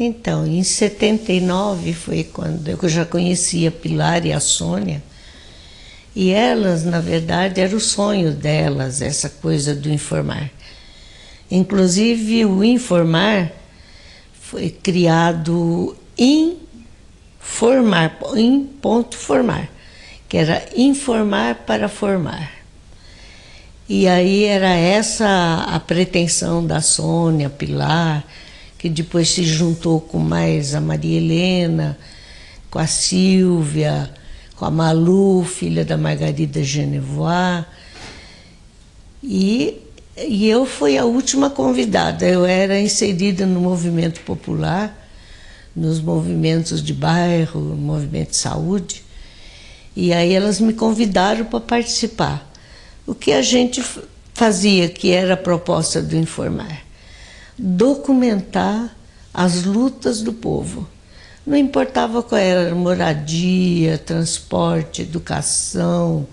Então, em 79 foi quando eu já conhecia a Pilar e a Sônia, e elas, na verdade, era o sonho delas, essa coisa do informar. Inclusive, o informar foi criado em formar, em ponto formar, que era informar para formar. E aí era essa a pretensão da Sônia, Pilar, que depois se juntou com mais a Maria Helena, com a Silvia, com a Malu, filha da Margarida Genevois. E eu fui a última convidada. Eu era inserida no movimento popular, nos movimentos de bairro, no movimento de saúde. E aí elas me convidaram para participar. O que a gente fazia, que era a proposta do Informar? Documentar as lutas do povo. Não importava qual era, moradia, transporte, educação,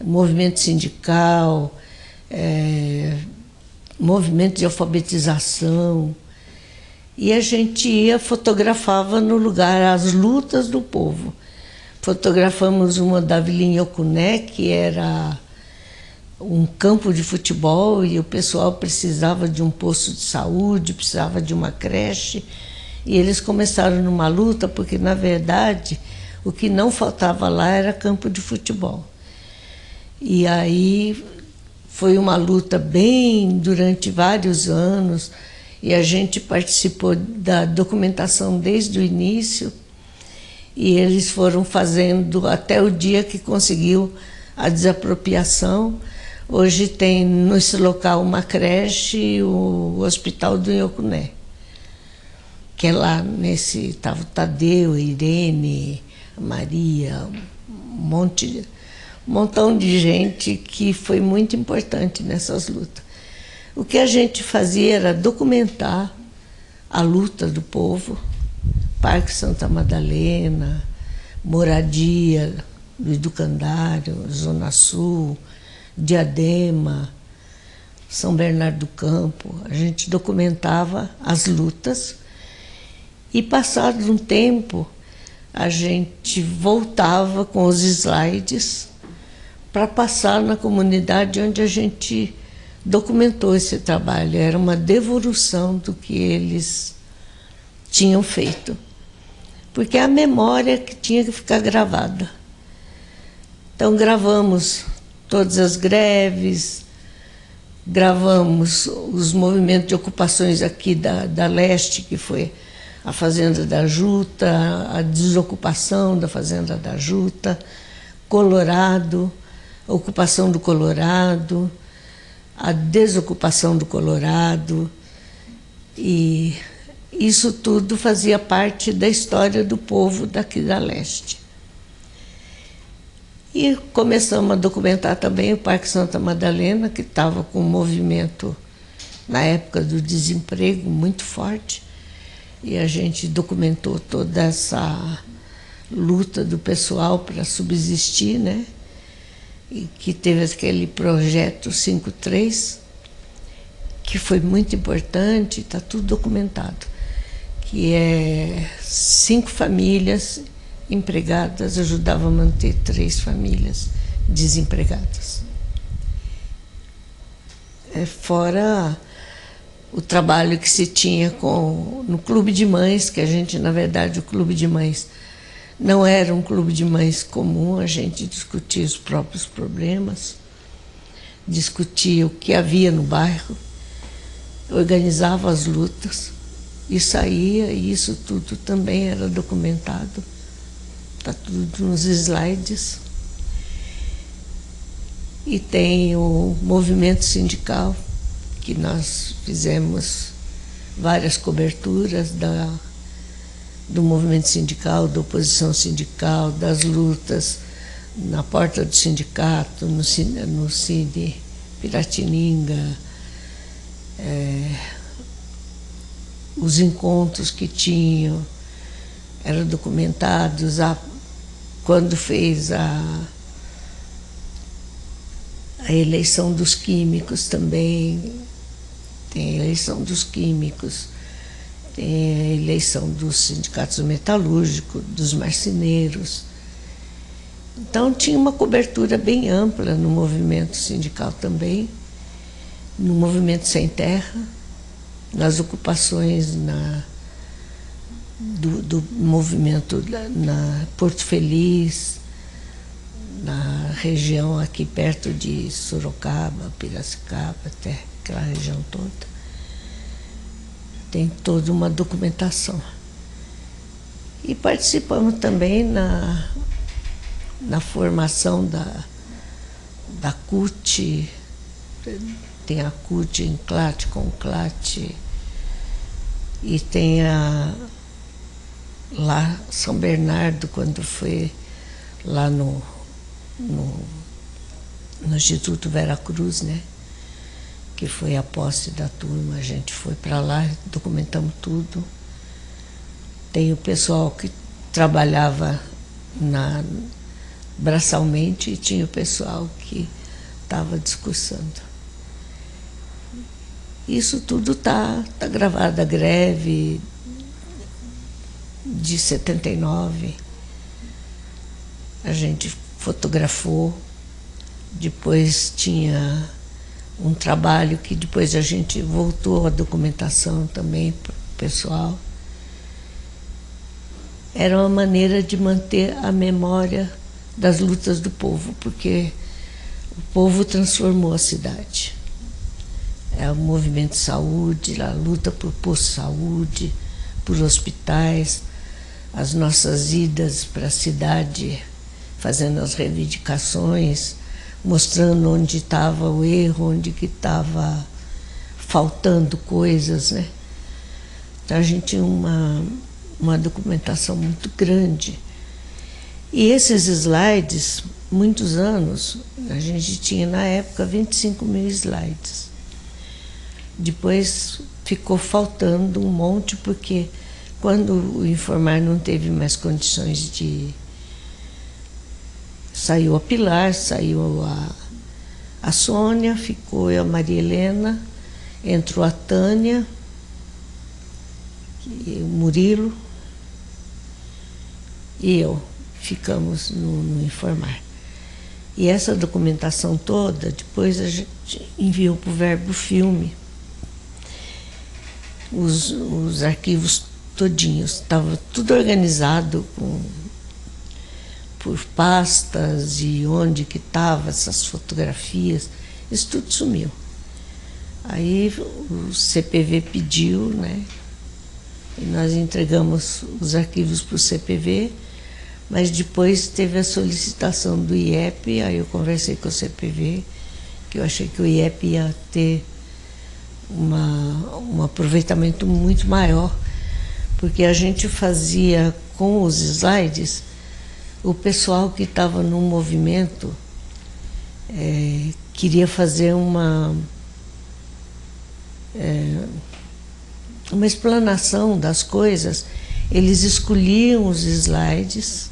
movimento sindical, movimento de alfabetização. E a gente ia, fotografava no lugar as lutas do povo. Fotografamos uma da Vila Inhocuné, que era um campo de futebol e o pessoal precisava de um posto de saúde, precisava de uma creche. E eles começaram numa luta porque, na verdade, o que não faltava lá era campo de futebol. E aí foi uma luta bem durante vários anos e a gente participou da documentação desde o início e eles foram fazendo até o dia que conseguiu a desapropriação. Hoje tem nesse local uma creche e o Hospital do Inhocuné, que é lá nesse, estava o Tadeu, a Irene, a Maria, um montão de gente que foi muito importante nessas lutas. O que a gente fazia era documentar a luta do povo, Parque Santa Madalena, moradia do Educandário, Zona Sul, Diadema, São Bernardo do Campo. A gente documentava as lutas e, passado um tempo, a gente voltava com os slides para passar na comunidade onde a gente documentou esse trabalho. Era uma devolução do que eles tinham feito, porque é a memória que tinha que ficar gravada. Então gravamos todas as greves, gravamos os movimentos de ocupações aqui da Leste, que foi a Fazenda da Juta, a desocupação da Fazenda da Juta, Colorado, a ocupação do Colorado, a desocupação do Colorado, e isso tudo fazia parte da história do povo daqui da Leste. E começamos a documentar também o Parque Santa Madalena, que estava com um movimento, na época do desemprego, muito forte. E a gente documentou toda essa luta do pessoal para subsistir, né? E que teve aquele projeto 53, que foi muito importante, está tudo documentado, que é 5 famílias empregadas ajudavam a manter 3 famílias desempregadas. Fora o trabalho que se tinha no Clube de Mães, que a gente, na verdade, o Clube de Mães não era um clube de mães comum, a gente discutia os próprios problemas, discutia o que havia no bairro, organizava as lutas e saía, e isso tudo também era documentado. Está tudo nos slides. E tem o movimento sindical, que nós fizemos várias coberturas do movimento sindical, da oposição sindical, das lutas na porta do sindicato, no Cine Piratininga, os encontros que tinham eram documentados. Quando fez a eleição dos químicos também, tem a eleição dos químicos, tem a eleição dos sindicatos metalúrgicos, dos marceneiros. Então tinha uma cobertura bem ampla no movimento sindical também, no movimento sem terra, nas ocupações do movimento na Porto Feliz, na região aqui perto de Sorocaba, Piracicaba, até aquela região toda. Tem toda uma documentação. E participamos também na formação da CUT, tem a CUT em CLAT, com CLAT, e tem lá São Bernardo, quando foi lá no Instituto Vera Cruz, né? Que foi a posse da turma, a gente foi para lá, documentamos tudo. Tem o pessoal que trabalhava braçalmente e tinha o pessoal que estava discursando. Isso tudo está gravado, a greve de 79, a gente fotografou, depois tinha um trabalho que depois a gente voltou a documentação também para o pessoal. Era uma maneira de manter a memória das lutas do povo, porque o povo transformou a cidade. É o movimento de saúde, a luta por posto de saúde, por hospitais, as nossas idas para a cidade, fazendo as reivindicações, mostrando onde estava o erro, onde que estava faltando coisas, né? Então a gente tinha uma documentação muito grande. E esses slides, muitos anos, a gente tinha na época 25 mil slides. Depois ficou faltando um monte, porque quando o Informar não teve mais condições de... Saiu a Pilar, saiu a Sônia, ficou a Maria Helena, entrou a Tânia, o Murilo e eu. Ficamos no Informar. E essa documentação toda, depois a gente enviou para o Verbo Filme. Os arquivos todinhos, estava tudo organizado por pastas e onde que estavam essas fotografias, isso tudo sumiu. Aí o CPV pediu, né? E nós entregamos os arquivos para o CPV, mas depois teve a solicitação do IEP, aí eu conversei com o CPV, que eu achei que o IEP ia ter um aproveitamento muito maior, porque a gente fazia com os slides, o pessoal que estava no movimento queria fazer uma explanação das coisas. Eles escolhiam os slides,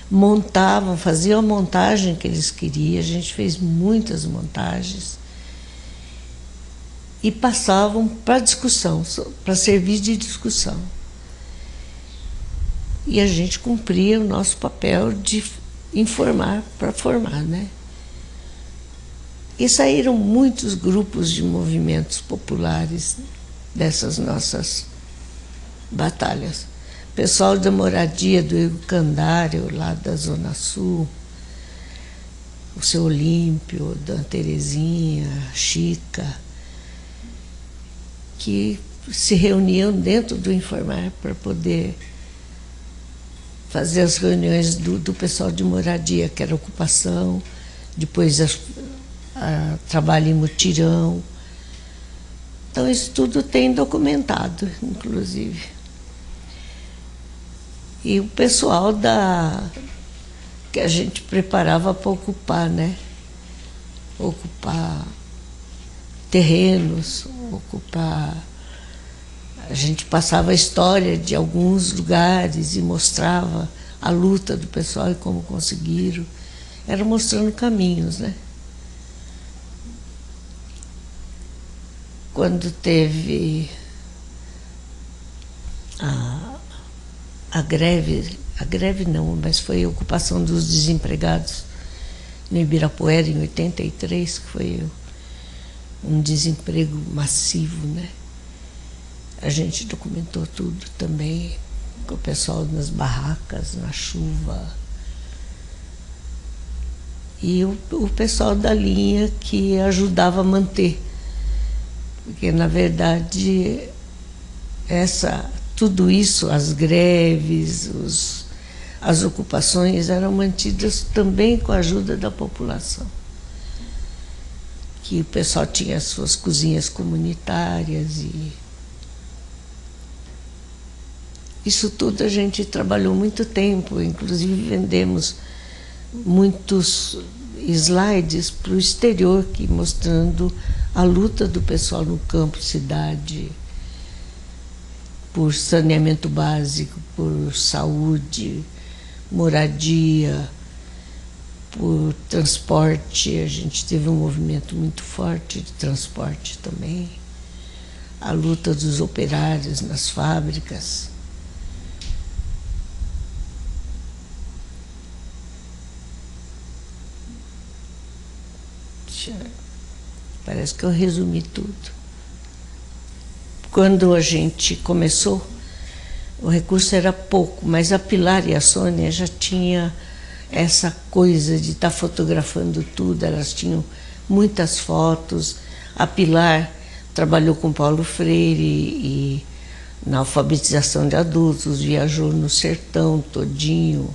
montavam, faziam a montagem que eles queriam, a gente fez muitas montagens, e passavam para discussão, para servir de discussão. E a gente cumpria o nosso papel de informar para formar, né? E saíram muitos grupos de movimentos populares dessas nossas batalhas. Pessoal da moradia do Eucandário, lá da Zona Sul, o Seu Olímpio, da Terezinha, Chica, que se reuniam dentro do Informar para poder fazer as reuniões do pessoal de moradia, que era ocupação, depois trabalho em mutirão. Então isso tudo tem documentado, inclusive. E o pessoal que a gente preparava para ocupar, né? Ocupar terrenos, ocupar... A gente passava a história de alguns lugares e mostrava a luta do pessoal e como conseguiram. Era mostrando caminhos, né? Quando teve a, a greve não, mas foi a ocupação dos desempregados no Ibirapuera em 83, que foi um desemprego massivo, né? A gente documentou tudo também, com o pessoal nas barracas, na chuva. E o pessoal da linha que ajudava a manter. Porque, na verdade, tudo isso, as greves, as ocupações, eram mantidas também com a ajuda da população. Que o pessoal tinha as suas cozinhas comunitárias e... Isso tudo a gente trabalhou muito tempo, inclusive vendemos muitos slides para o exterior, mostrando a luta do pessoal no campo, cidade, por saneamento básico, por saúde, moradia, por transporte. A gente teve um movimento muito forte de transporte também. A luta dos operários nas fábricas. Parece que eu resumi tudo. Quando a gente começou, o recurso era pouco, mas a Pilar e a Sônia já tinham essa coisa de estar fotografando tudo, elas tinham muitas fotos. A Pilar trabalhou com Paulo Freire e na alfabetização de adultos, viajou no sertão todinho,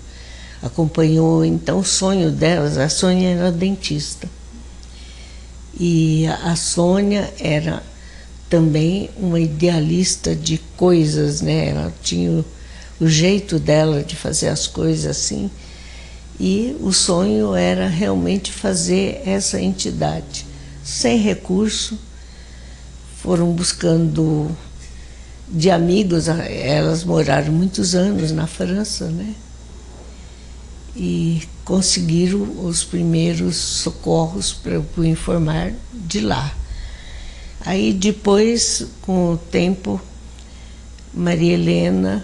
acompanhou. Então o sonho delas, a Sônia era dentista. E a Sônia era também uma idealista de coisas, né? Ela tinha o jeito dela de fazer as coisas assim. E o sonho era realmente fazer essa entidade. Sem recurso, foram buscando de amigos, elas moraram muitos anos na França, né? E conseguiram os primeiros socorros para o informar de lá. Aí depois, com o tempo, Maria Helena,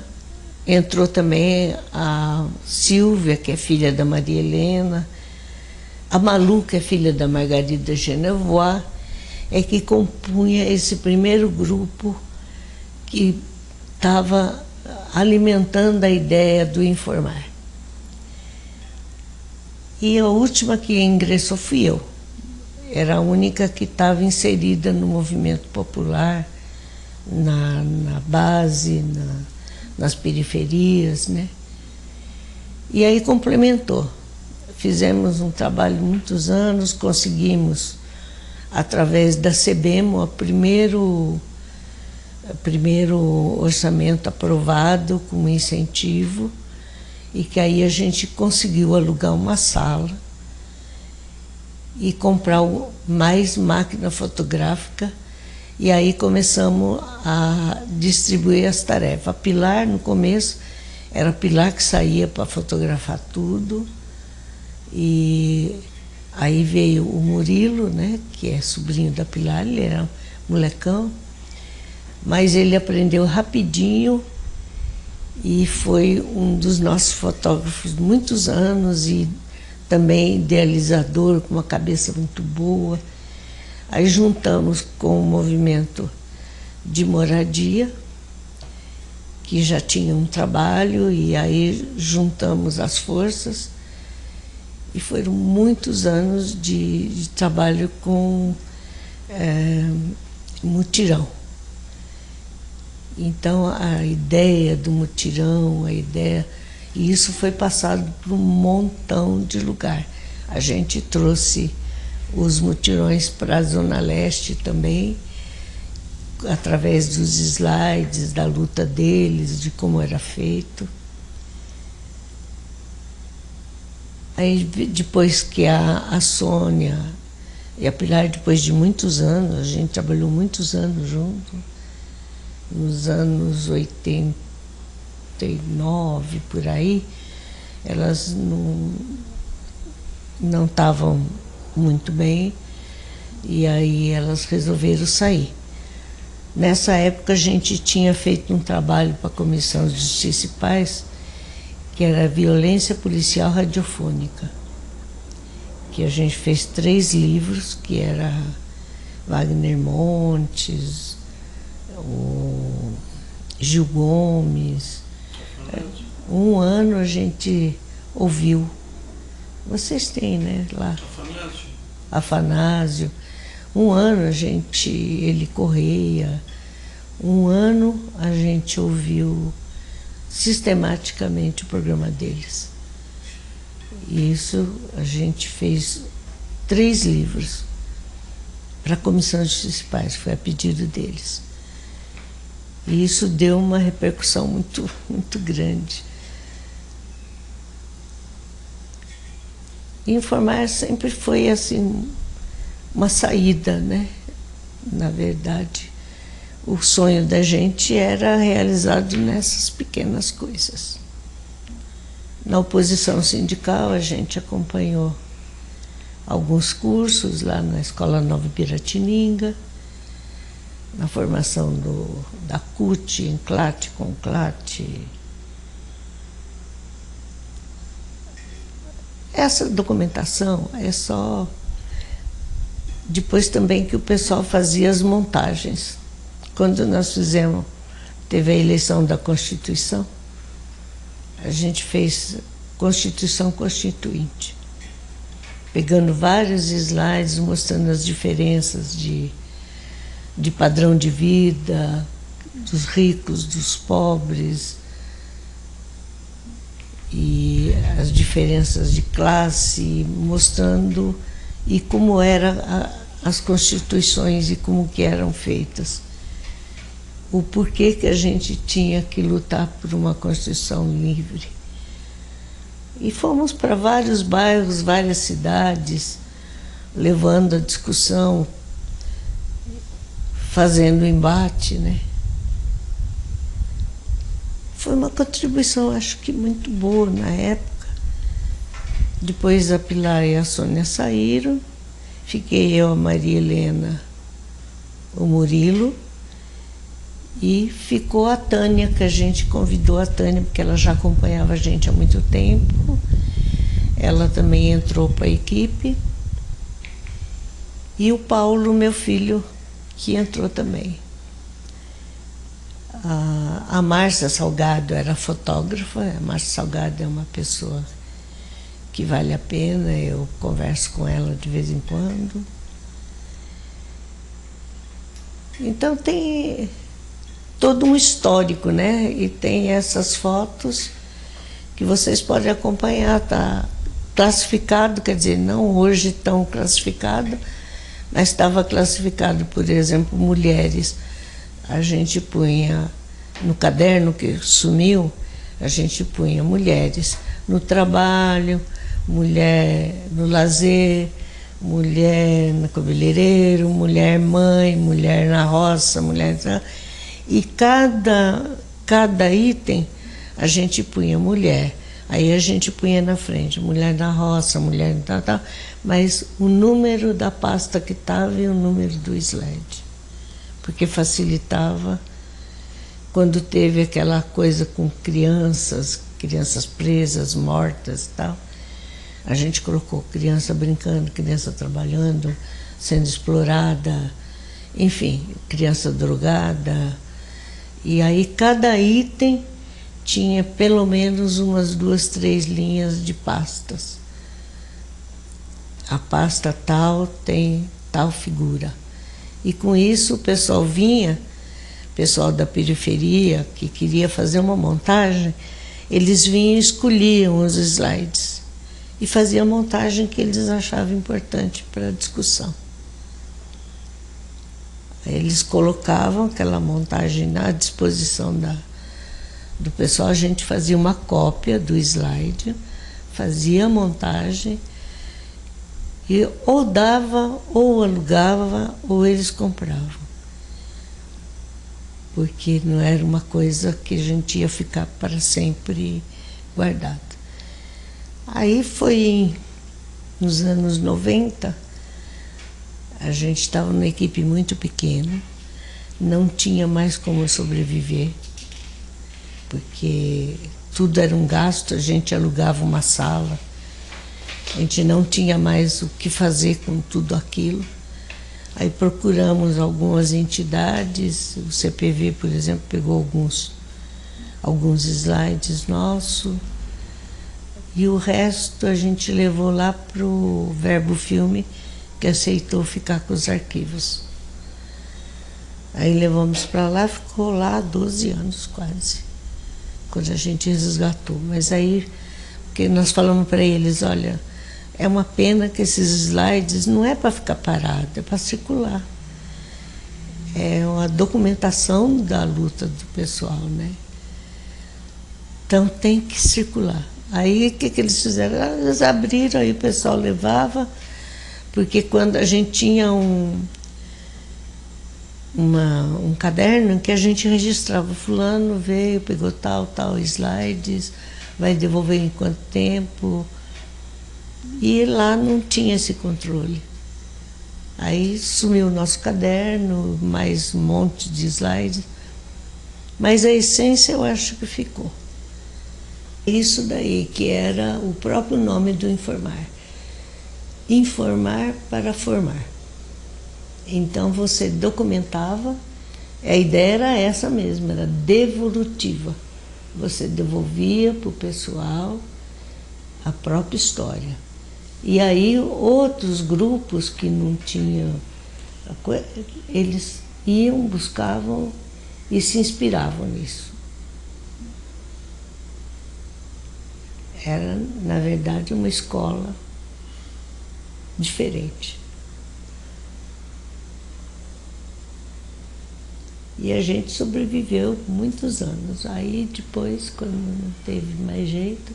entrou também a Silvia, que é filha da Maria Helena, a Malu, que é filha da Margarida Genevois, é que compunha esse primeiro grupo que estava alimentando a ideia do informar. E a última que ingressou fui eu. Era a única que estava inserida no movimento popular, na base, nas periferias, né? E aí complementou. Fizemos um trabalho de muitos anos, conseguimos, através da CBEMO, o primeiro orçamento aprovado com incentivo, e que aí a gente conseguiu alugar uma sala e comprar mais máquina fotográfica, e aí começamos a distribuir as tarefas. A Pilar, no começo, era a Pilar que saía para fotografar tudo, e aí veio o Murilo, né, que é sobrinho da Pilar, ele era molecão, mas ele aprendeu rapidinho e foi um dos nossos fotógrafos muitos anos e também idealizador, com uma cabeça muito boa. Aí juntamos com o movimento de moradia, que já tinha um trabalho, e aí juntamos as forças, e foram muitos anos de trabalho com mutirão. Então a ideia do mutirão, e isso foi passado por um montão de lugar. A gente trouxe os mutirões para a Zona Leste também, através dos slides, da luta deles, de como era feito. Aí depois que a Sônia e a Pilar, depois de muitos anos, a gente trabalhou muitos anos junto, nos anos 89, por aí, elas não estavam muito bem, e aí elas resolveram sair. Nessa época a gente tinha feito um trabalho para a Comissão de Justiça e Paz, que era a violência policial radiofônica, que a gente fez 3 livros, que era Wagner Montes, o Gil Gomes. Um ano a gente ouviu. Vocês têm, né, lá? Afanásio. Um ano a gente, ele Correia. Um ano a gente ouviu sistematicamente o programa deles. E isso a gente fez 3 livros para a Comissão de Justiça e Paz, foi a pedido deles. E isso deu uma repercussão muito, muito grande. E informar sempre foi assim uma saída, né? Na verdade, o sonho da gente era realizado nessas pequenas coisas. Na oposição sindical, a gente acompanhou alguns cursos lá na Escola Nova Piratininga, na formação da CUT, ENCLAT, CONCLAT. Essa documentação é só depois também que o pessoal fazia as montagens. Quando nós teve a eleição da Constituição, a gente fez Constituição Constituinte, pegando vários slides, mostrando as diferenças de padrão de vida, dos ricos, dos pobres, e as diferenças de classe, mostrando e como eram as constituições e como que eram feitas. O porquê que a gente tinha que lutar por uma Constituição livre. E fomos para vários bairros, várias cidades, levando a discussão, fazendo embate, né? Foi uma contribuição, acho que muito boa na época. Depois a Pilar e a Sônia saíram, fiquei eu, a Maria Helena, o Murilo, e ficou a Tânia, que a gente convidou a Tânia, porque ela já acompanhava a gente há muito tempo. Ela também entrou para a equipe. E o Paulo, meu filho, que entrou também. A Márcia Salgado era fotógrafa. A Márcia Salgado é uma pessoa que vale a pena, eu converso com ela de vez em quando. Então tem todo um histórico, né? E tem essas fotos que vocês podem acompanhar, tá classificado, quer dizer, não hoje tão classificado, mas estava classificado, por exemplo, mulheres. A gente punha no caderno que sumiu, a gente punha mulheres no trabalho, mulher no lazer, mulher no cabeleireiro, mulher mãe, mulher na roça, mulher... E cada item a gente punha mulher. Aí a gente punha na frente, mulher na roça, mulher tal, mas o número da pasta que estava e o número do slide. Porque facilitava quando teve aquela coisa com crianças presas, mortas e tal. A gente colocou criança brincando, criança trabalhando, sendo explorada, enfim, criança drogada. E aí cada item tinha pelo menos umas 2, 3 linhas de pastas. A pasta tal tem tal figura. E com isso o pessoal vinha, pessoal da periferia que queria fazer uma montagem, eles vinham e escolhiam os slides e faziam a montagem que eles achavam importante para a discussão. Eles colocavam aquela montagem à disposição do pessoal, a gente fazia uma cópia do slide, fazia a montagem e ou dava, ou alugava, ou eles compravam. Porque não era uma coisa que a gente ia ficar para sempre guardado. Aí foi nos anos 90, a gente estava numa equipe muito pequena, não tinha mais como sobreviver, porque tudo era um gasto, a gente alugava uma sala, a gente não tinha mais o que fazer com tudo aquilo. Aí procuramos algumas entidades, o CPV, por exemplo, pegou alguns slides nossos, e o resto a gente levou lá para o Verbo Filme, que aceitou ficar com os arquivos. Aí levamos para lá, ficou lá 12 anos quase, quando a gente resgatou. Mas aí, porque nós falamos para eles, olha, é uma pena que esses slides não é para ficar parado, é para circular. É uma documentação da luta do pessoal, né? Então tem que circular. Aí o que eles fizeram? Eles abriram, aí o pessoal levava, porque quando a gente tinha um caderno que a gente registrava, fulano veio, pegou tal slides, vai devolver em quanto tempo. E lá não tinha esse controle. Aí sumiu o nosso caderno, mais um monte de slides, mas a essência eu acho que ficou. Isso daí que era o próprio nome do Informar. Informar para formar. Então você documentava, a ideia era essa mesma, era devolutiva. Você devolvia para o pessoal a própria história. E aí outros grupos que não tinham, eles iam, buscavam e se inspiravam nisso. Era, na verdade, uma escola diferente. E a gente sobreviveu muitos anos. Aí depois, quando não teve mais jeito,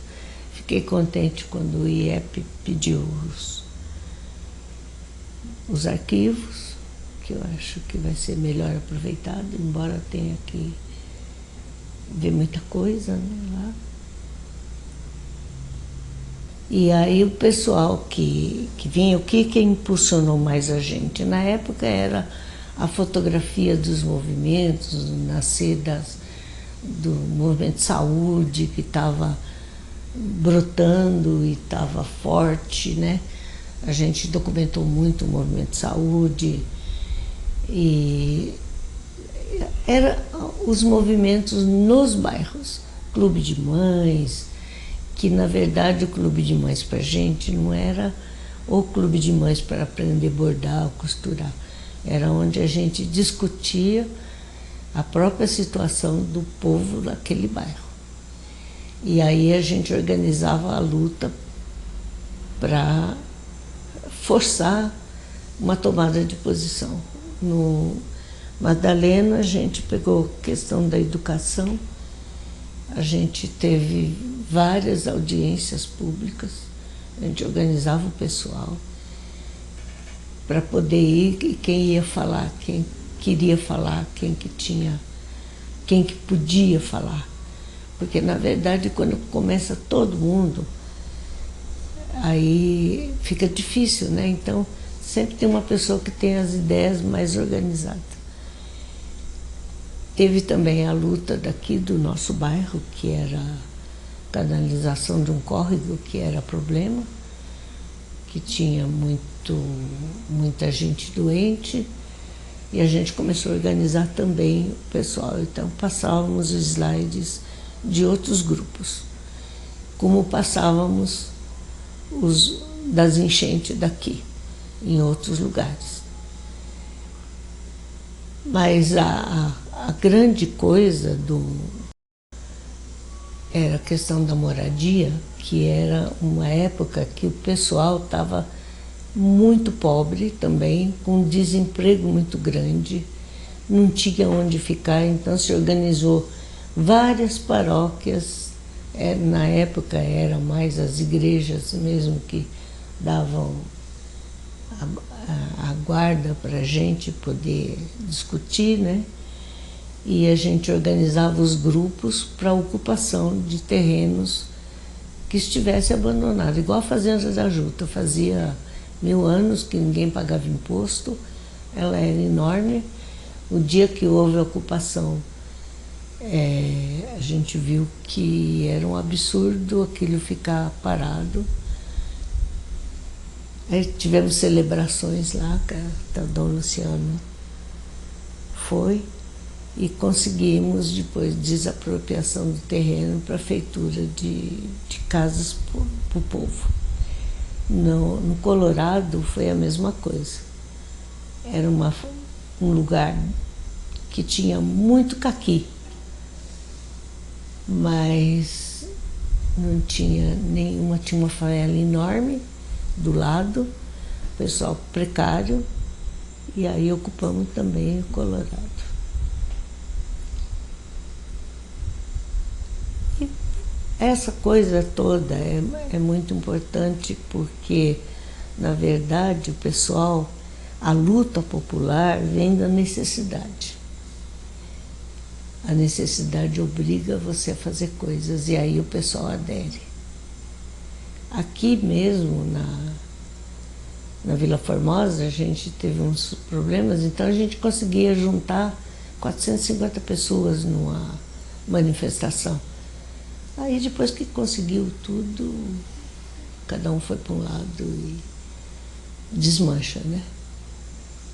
fiquei contente quando o IEP pediu os arquivos, que eu acho que vai ser melhor aproveitado, embora tenha que ver muita coisa, né, lá. E aí o pessoal que vinha, o que impulsionou mais a gente? Na época era a fotografia dos movimentos, nascer do movimento de saúde que estava brotando e estava forte, né? A gente documentou muito o movimento de saúde e era os movimentos nos bairros, clube de mães, que na verdade o clube de mães para a gente não era o clube de mães para aprender a bordar ou costurar, era onde a gente discutia a própria situação do povo daquele bairro. E aí a gente organizava a luta para forçar uma tomada de posição. No Madalena, a gente pegou a questão da educação, a gente teve várias audiências públicas, a gente organizava o pessoal para poder ir, e quem ia falar, quem queria falar, quem que podia falar. Porque, na verdade, quando começa todo mundo, aí fica difícil, né? Então, sempre tem uma pessoa que tem as ideias mais organizadas. Teve também a luta daqui do nosso bairro, que era a canalização de um córrego, que era problema, que tinha muita gente doente, e a gente começou a organizar também o pessoal. Então, passávamos os slides de outros grupos, como passávamos os das enchentes daqui, em outros lugares. Mas a grande coisa era a questão da moradia, que era uma época que o pessoal estava muito pobre também, com um desemprego muito grande, não tinha onde ficar, então se organizou várias paróquias. Na época eram mais as igrejas mesmo que davam a guarda para a gente poder discutir, né? E a gente organizava os grupos para ocupação de terrenos que estivesse abandonado, igual a Fazenda da Juta. Fazia 1000 anos que ninguém pagava imposto, ela era enorme, O dia que houve a ocupação, a gente viu que era um absurdo aquilo ficar parado. Aí tivemos celebrações lá, que o Dom Luciano foi, e conseguimos depois desapropriação do terreno para a feitura de casas para o povo. No Colorado foi a mesma coisa. Era um lugar que tinha muito caqui, mas não tinha nenhuma, tinha uma favela enorme do lado, pessoal precário, e aí ocupamos também o Colorado. E essa coisa toda é muito importante porque, na verdade, o pessoal, a luta popular vem da necessidade. A necessidade obriga você a fazer coisas e aí o pessoal adere. Aqui mesmo, na Vila Formosa, a gente teve uns problemas, então a gente conseguia juntar 450 pessoas numa manifestação. Aí depois que conseguiu tudo, cada um foi para um lado e desmancha, né?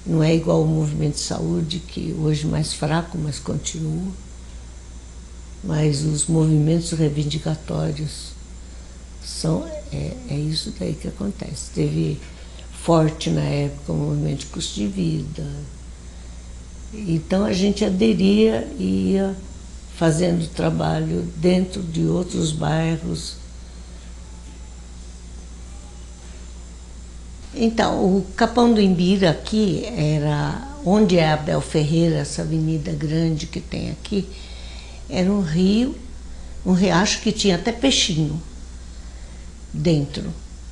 Não é igual o movimento de saúde, que hoje é mais fraco, mas continua. Mas os movimentos reivindicatórios é isso daí que acontece. Teve forte na época o movimento de custo de vida. Então a gente aderia e ia fazendo trabalho dentro de outros bairros. Então, o Capão do Imbira aqui era onde é a Abel Ferreira, essa avenida grande que tem aqui, era um rio, um riacho que tinha até peixinho dentro.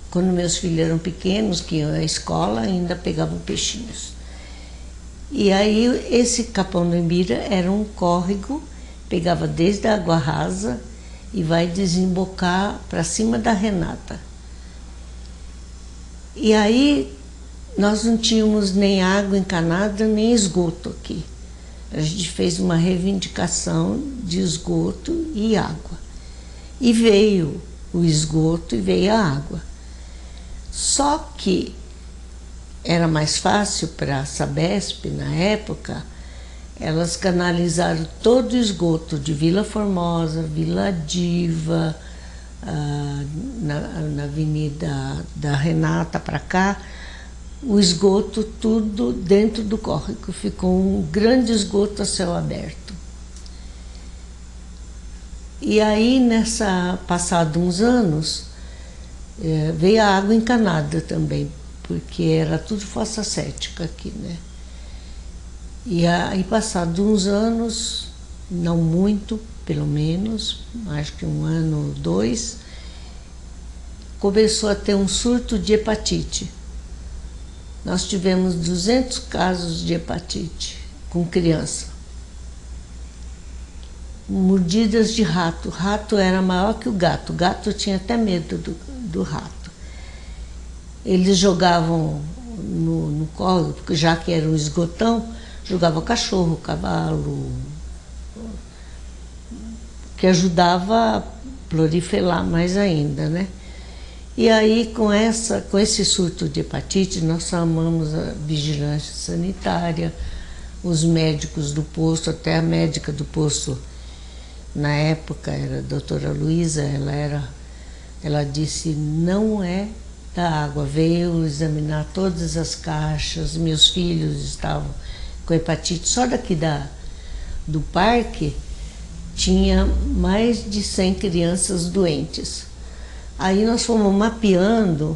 Quando meus filhos eram pequenos, que iam à escola, ainda pegavam peixinhos. E aí esse Capão do Imbira era um córrego, pegava desde a Água Rasa e vai desembocar para cima da Renata. E aí nós não tínhamos nem água encanada, nem esgoto aqui. A gente fez uma reivindicação de esgoto e água. E veio o esgoto e veio a água. Só que era mais fácil para a Sabesp, na época, elas canalizaram todo o esgoto de Vila Formosa, Vila Diva, na Avenida da Renata para cá, o esgoto tudo dentro do córrego. Ficou um grande esgoto a céu aberto. E aí, passados uns anos, veio a água encanada também, porque era tudo fossa cética aqui, né? E aí, passados uns anos, não muito, pelo menos, acho que um ano ou dois, começou a ter um surto de hepatite. Nós tivemos 200 casos de hepatite com criança. Mordidas de rato. O rato era maior que o gato. O gato tinha até medo do rato. Eles jogavam no córrego, porque já que era um esgotão, jogavam cachorro, cavalo, que ajudava a proliferar mais ainda, né? E aí, com esse surto de hepatite, nós chamamos a vigilância sanitária, os médicos do posto, até a médica do posto, na época, era a doutora Luísa, ela disse, não é da água, veio examinar todas as caixas, meus filhos estavam com hepatite, só daqui do parque tinha mais de 100 crianças doentes. Aí nós fomos mapeando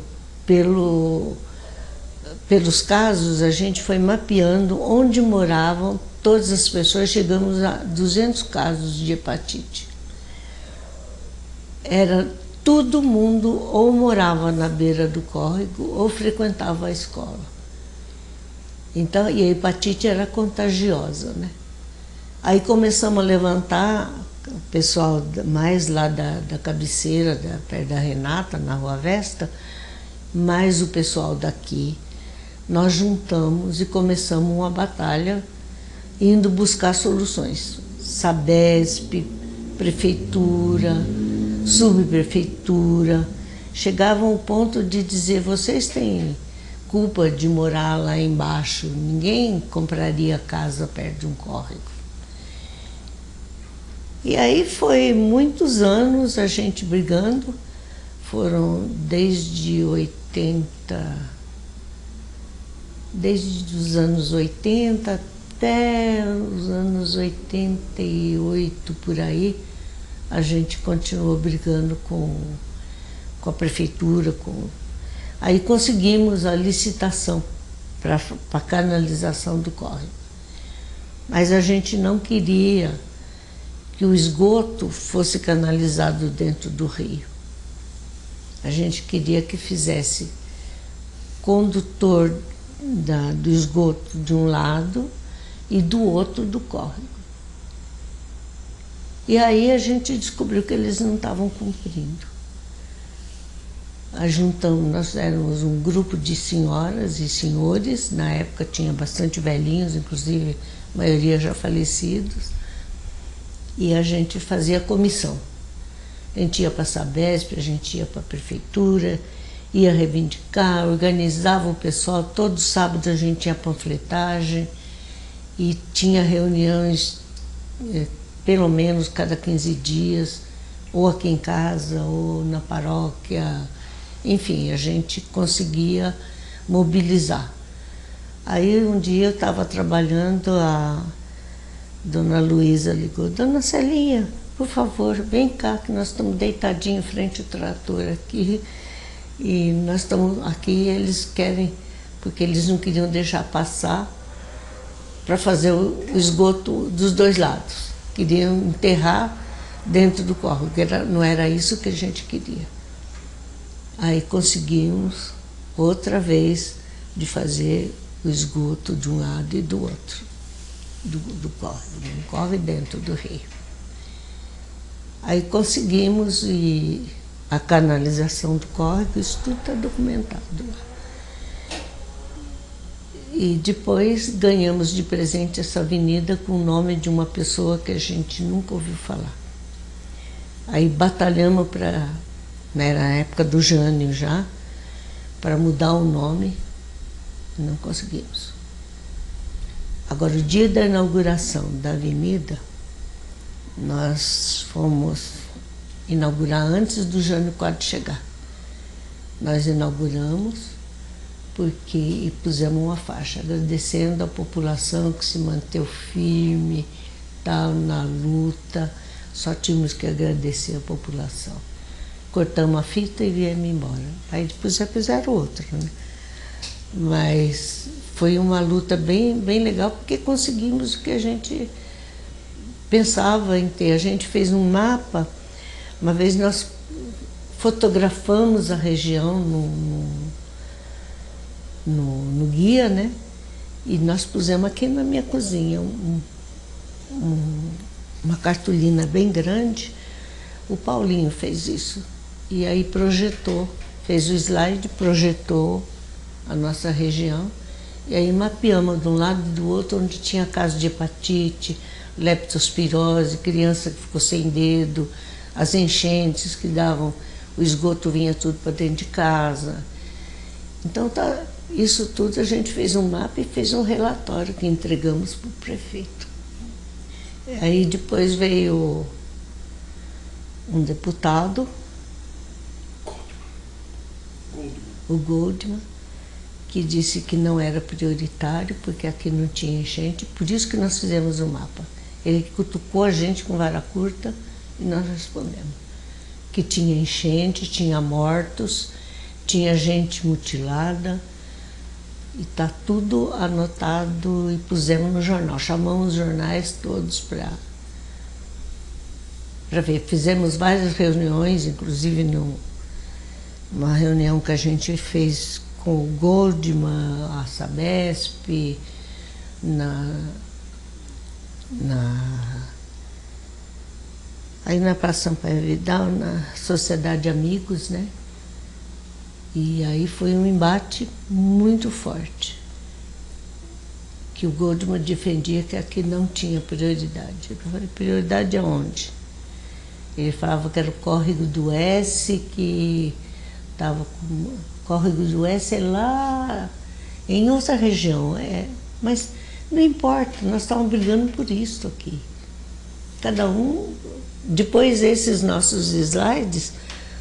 pelos casos, a gente foi mapeando onde moravam todas as pessoas, chegamos a 200 casos de hepatite. Todo mundo ou morava na beira do córrego ou frequentava a escola. Então, e a hepatite era contagiosa, né? Aí começamos a levantar o pessoal mais lá da cabeceira, perto da Renata, na Rua Vesta, mais o pessoal daqui. Nós juntamos e começamos uma batalha indo buscar soluções. Sabesp, prefeitura, subprefeitura, chegavam ao ponto de dizer: vocês têm culpa de morar lá embaixo, ninguém compraria casa perto de um córrego. E aí foi muitos anos a gente brigando, foram desde os anos 80 até os anos 88 por aí, a gente continuou brigando com a prefeitura. Aí conseguimos a licitação para a canalização do córrego. Mas a gente não queria que o esgoto fosse canalizado dentro do rio. A gente queria que fizesse condutor do esgoto de um lado e do outro do córrego. E aí a gente descobriu que eles não estavam cumprindo. Nós éramos um grupo de senhoras e senhores, na época tinha bastante velhinhos, inclusive a maioria já falecidos, e a gente fazia comissão. A gente ia para a Sabesp, a gente ia para a prefeitura, ia reivindicar, organizava o pessoal. Todo sábado a gente tinha panfletagem e tinha reuniões, pelo menos cada 15 dias, ou aqui em casa, ou na paróquia. Enfim, a gente conseguia mobilizar. Aí um dia eu estava trabalhando, a Dona Luísa ligou: Dona Celinha, por favor, vem cá, que nós estamos deitadinhos frente ao trator aqui, e nós estamos aqui, eles querem, porque eles não queriam deixar passar para fazer o esgoto dos dois lados. Queriam enterrar dentro do córrego, não era isso que a gente queria. Aí conseguimos outra vez de fazer o esgoto de um lado e do outro, do córrego, um córrego dentro do rio. Aí conseguimos, e a canalização do córrego, isso tudo está documentado lá. E depois ganhamos de presente essa avenida com o nome de uma pessoa que a gente nunca ouviu falar. Aí batalhamos para, né, na época do Jânio já, para mudar o nome, e não conseguimos. Agora, o dia da inauguração da avenida, nós fomos inaugurar antes do Jânio Quadros chegar. Nós inauguramos e pusemos uma faixa agradecendo a população que se manteve firme, tal, na luta. Só tínhamos que agradecer a população. Cortamos a fita e viemos embora. Aí depois já fizeram outra, né? Mas foi uma luta bem, bem legal, porque conseguimos o que a gente pensava em ter. A gente fez um mapa, uma vez nós fotografamos a região no guia, né? E nós pusemos aqui na minha cozinha uma cartolina bem grande. O Paulinho fez isso. E aí projetou, fez o slide, projetou a nossa região. E aí mapeamos de um lado e do outro onde tinha caso de hepatite, leptospirose, criança que ficou sem dedo, as enchentes que davam, o esgoto vinha tudo para dentro de casa. Então, isso tudo a gente fez um mapa e fez um relatório que entregamos para o prefeito. Aí depois veio um deputado, o Goldman, que disse que não era prioritário, porque aqui não tinha enchente, por isso que nós fizemos o mapa. Ele cutucou a gente com vara curta e nós respondemos que tinha enchente, tinha mortos, tinha gente mutilada, e está tudo anotado e pusemos no jornal. Chamamos os jornais todos para ver. Fizemos várias reuniões, inclusive numa reunião que a gente fez com o Goldman, a Sabesp, aí na Praça Sampaio Vidal, na Sociedade de Amigos, né? E aí foi um embate muito forte, que o Goldman defendia que aqui não tinha prioridade. Eu falei, prioridade aonde? Ele falava que era o córrego do S, que estava com... O córrego do S é lá em outra região, mas não importa, nós estávamos brigando por isso aqui. Cada um, depois esses nossos slides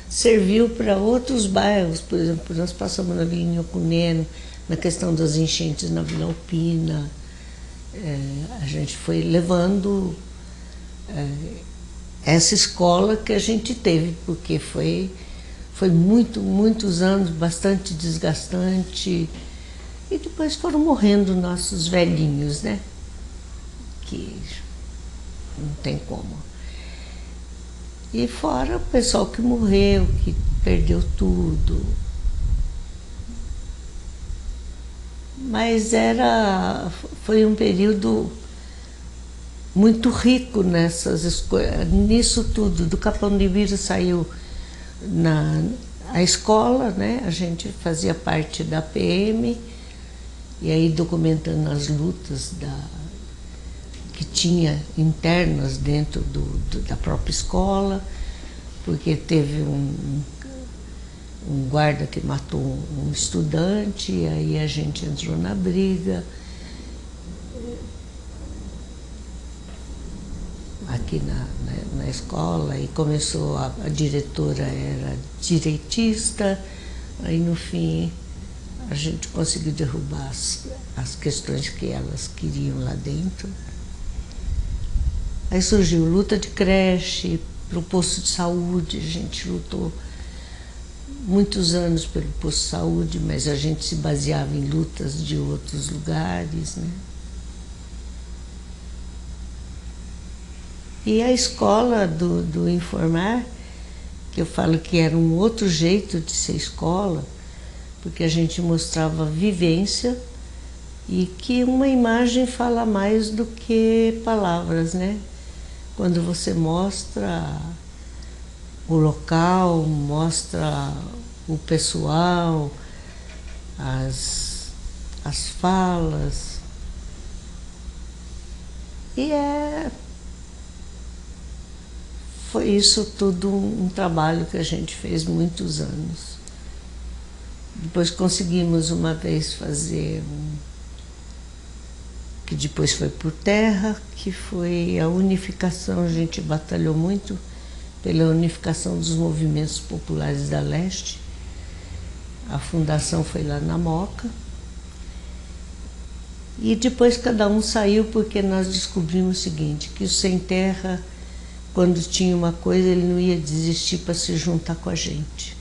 serviu para outros bairros, por exemplo, nós passamos na Vila Inhocuné, na questão das enchentes na Vila Alpina, a gente foi levando essa escola que a gente teve, porque foi muitos anos, bastante desgastante, e depois foram morrendo nossos velhinhos, né? Que não tem como. E fora o pessoal que morreu, que perdeu tudo. Mas foi um período muito rico nisso tudo. Do Capão de Ibira saiu a escola, né? A gente fazia parte da PM, e aí documentando as lutas que tinha internas dentro da própria escola, porque teve um guarda que matou um estudante, e aí a gente entrou na briga. Aqui na escola, e começou, a diretora era direitista, aí no fim a gente conseguiu derrubar as questões que elas queriam lá dentro. Aí surgiu luta de creche, pro posto de saúde, a gente lutou muitos anos pelo posto de saúde, mas a gente se baseava em lutas de outros lugares, né? E a escola do Informar, que eu falo que era um outro jeito de ser escola, porque a gente mostrava vivência, e que uma imagem fala mais do que palavras, né? Quando você mostra o local, mostra o pessoal, as falas, e foi isso tudo um trabalho que a gente fez muitos anos. Depois conseguimos uma vez fazer que depois foi por terra, que foi a unificação. A gente batalhou muito pela unificação dos movimentos populares da Leste. A fundação foi lá na Moca. E depois cada um saiu, porque nós descobrimos o seguinte, que o Sem Terra, quando tinha uma coisa, ele não ia desistir para se juntar com a gente.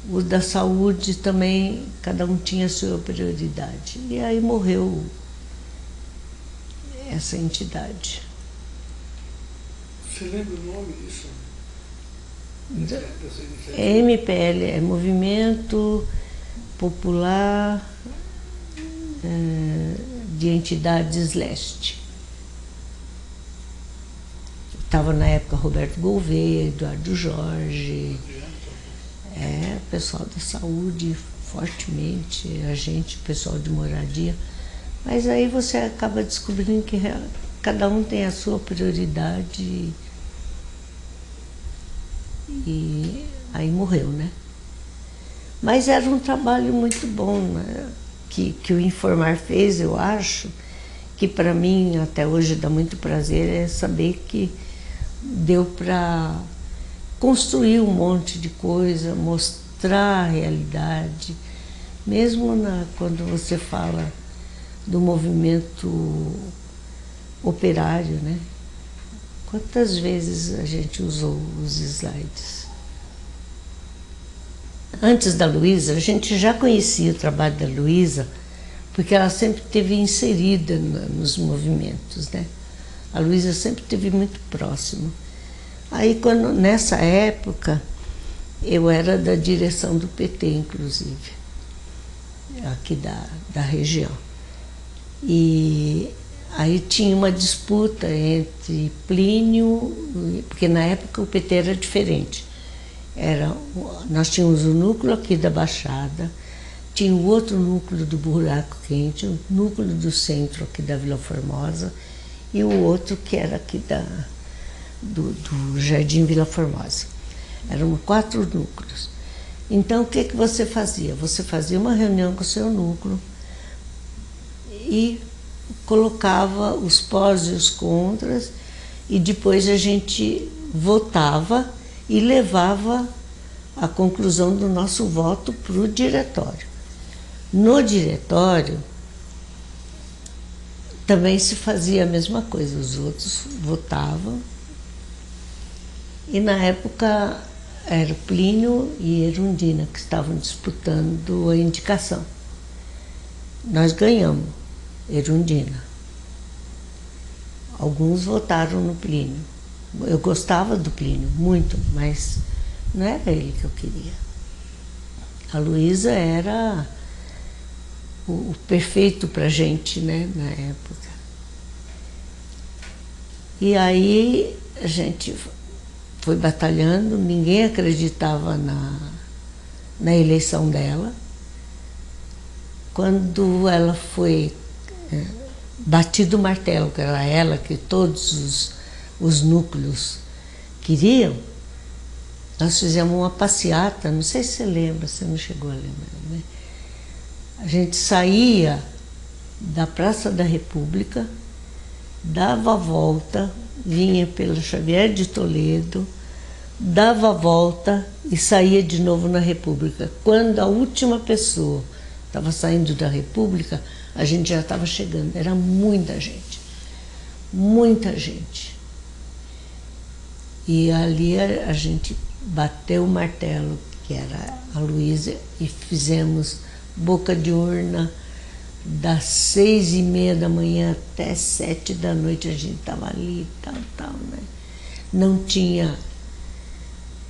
O da saúde também, cada um tinha a sua prioridade. E aí morreu essa entidade. Você lembra o nome disso? MPL, é Movimento Popular de Entidades Leste. Estava na época Roberto Gouveia, Eduardo Jorge, o pessoal da saúde fortemente, a gente, o pessoal de moradia. Mas aí você acaba descobrindo que cada um tem a sua prioridade, e aí morreu, né? Mas era um trabalho muito bom, né? que o Informar fez, eu acho, que para mim até hoje dá muito prazer, é saber que deu para construir um monte de coisa, mostrar a realidade, mesmo quando você fala do movimento operário, né? Quantas vezes a gente usou os slides? Antes da Luísa, a gente já conhecia o trabalho da Luísa, porque ela sempre esteve inserida nos movimentos, né? A Luísa sempre esteve muito próxima. Aí, nessa época, eu era da direção do PT, inclusive, aqui da região. E aí tinha uma disputa entre Plínio, porque na época o PT era diferente. Nós tínhamos o núcleo aqui da Baixada, tinha o outro núcleo do Buraco Quente, o núcleo do centro aqui da Vila Formosa e o outro que era aqui do Jardim Vila Formosa. Eram 4 núcleos. Então, o que você fazia? Você fazia uma reunião com o seu núcleo e colocava os pós e os contras e depois a gente votava e levava a conclusão do nosso voto para o diretório. No diretório também se fazia a mesma coisa, os outros votavam e na época era Plínio e Erundina que estavam disputando a indicação. Nós ganhamos, Erundina. Alguns votaram no Plínio. Eu gostava do Plínio, muito, mas não era ele que eu queria. A Luísa era o perfeito para a gente, né, na época. E aí a gente foi batalhando, ninguém acreditava na eleição dela. Quando ela foi batido o martelo, que era ela que todos os núcleos queriam, nós fizemos uma passeata, não sei se você lembra, você não chegou a lembrar, né? A gente saía da Praça da República, dava a volta, vinha pela Xavier de Toledo, dava a volta e saía de novo na República. Quando a última pessoa estava saindo da República, a gente já estava chegando. Era muita gente, muita gente. E ali a gente bateu o martelo, que era a Luísa, e fizemos boca de urna das 6h30 da manhã até 7 da noite. A gente estava ali, tal, né? Não tinha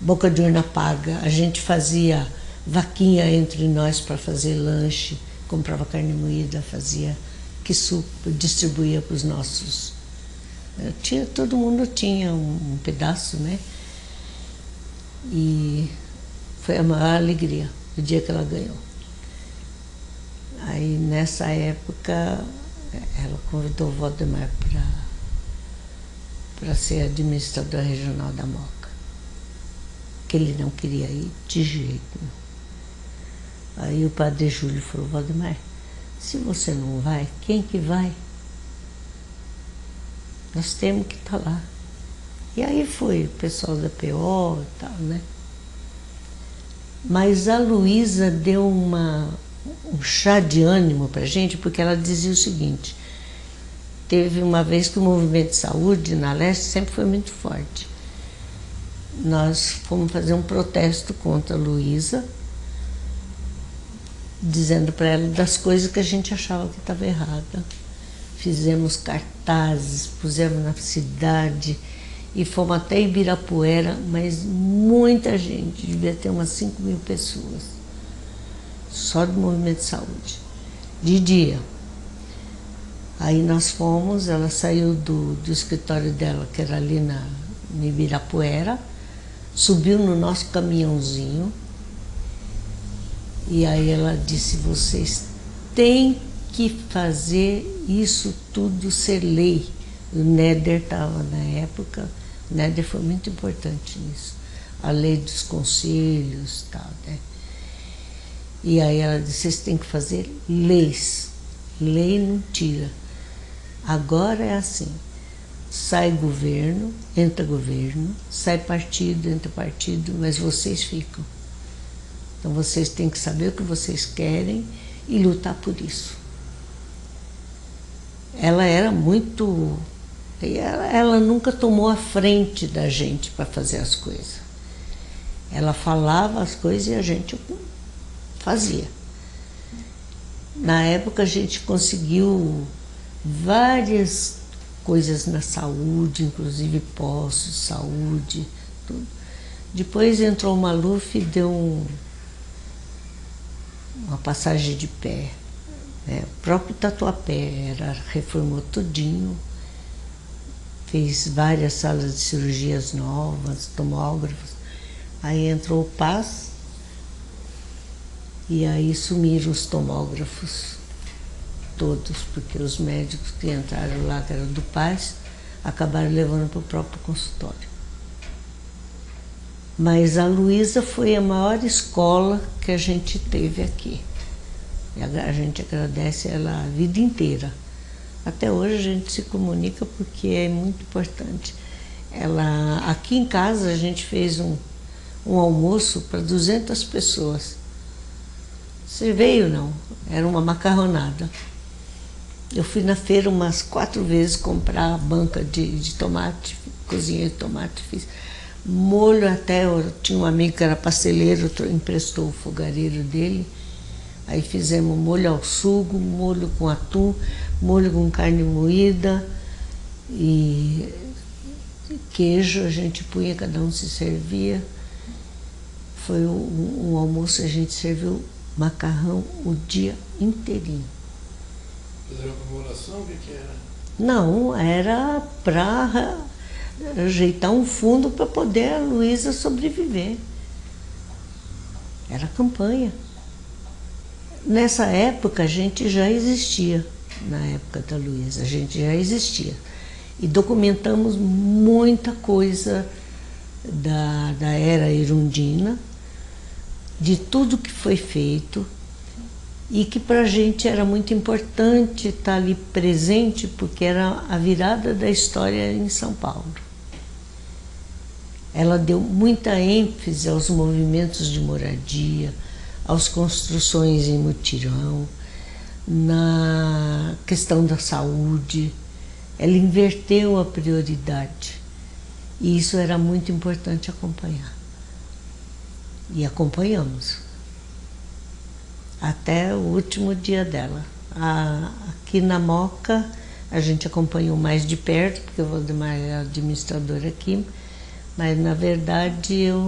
boca de urna paga. A gente fazia vaquinha entre nós para fazer lanche, comprava carne moída, fazia quiçu, distribuía para os nossos. Todo mundo tinha um pedaço, né? E foi a maior alegria, o dia que ela ganhou. Aí, nessa época, ela convidou o Valdemar para ser administrador regional da Moca, que ele não queria ir de jeito nenhum. Aí o padre Júlio falou: Valdemar, se você não vai, quem que vai? Nós temos que estar lá. E aí foi o pessoal da PO e tal, né? Mas a Luísa deu um chá de ânimo para a gente, porque ela dizia o seguinte: teve uma vez que o movimento de saúde na Leste sempre foi muito forte. Nós fomos fazer um protesto contra a Luísa, dizendo para ela das coisas que a gente achava que estava errada. Fizemos cartazes, pusemos na cidade e fomos até Ibirapuera, mas muita gente, devia ter umas 5.000 pessoas, só do movimento de saúde, de dia. Aí nós fomos, ela saiu do escritório dela, que era ali no Ibirapuera, subiu no nosso caminhãozinho e aí ela disse: vocês têm que fazer isso tudo ser lei. O Néder estava na época, o Néder foi muito importante nisso, a lei dos conselhos e tal, né? E aí ela disse: vocês têm que fazer leis, lei não tira. Agora é assim, sai governo, sai partido, entra partido, mas vocês ficam. Então vocês têm que saber o que vocês querem e lutar por isso. Ela era muito... Ela nunca tomou a frente da gente para fazer as coisas. Ela falava as coisas e a gente fazia. Na época a gente conseguiu várias coisas na saúde, inclusive postos de saúde, tudo. Depois entrou o Maluf e deu uma passagem de pé. O próprio Tatuapé reformou tudinho, fez várias salas de cirurgias novas, tomógrafos. Aí entrou o Paz E aí sumiram os tomógrafos todos, porque os médicos que entraram lá, que eram do Paz, acabaram levando para o próprio consultório. Mas a Luísa foi a maior escola que a gente teve aqui. E a gente agradece ela a vida inteira. Até hoje a gente se comunica porque é muito importante. Aqui em casa a gente fez um almoço para 200 pessoas. Você veio, não? Era uma macarronada. Eu fui na feira umas 4 vezes comprar a banca de tomate, cozinhei tomate, fiz molho até. Eu tinha um amigo que era pasteleiro, emprestou o fogareiro dele. Aí fizemos molho ao sugo, molho com atum, molho com carne moída e queijo. A gente punha, cada um se servia. Foi um almoço, a gente serviu macarrão o dia inteirinho. Fazer uma comemoração, o que era? Não, era para ajeitar um fundo para poder a Luísa sobreviver. Era campanha. Nessa época a gente já existia, na época da Luísa, a gente já existia. E documentamos muita coisa da era irundina, de tudo que foi feito, e que para a gente era muito importante estar ali presente, porque era a virada da história em São Paulo. Ela deu muita ênfase aos movimentos de moradia, às construções em mutirão, na questão da saúde. Ela inverteu a prioridade. E isso era muito importante acompanhar. E acompanhamos. Até o último dia dela. Aqui na Moca, a gente acompanhou mais de perto, porque o Valdemar é administrador aqui, mas na verdade eu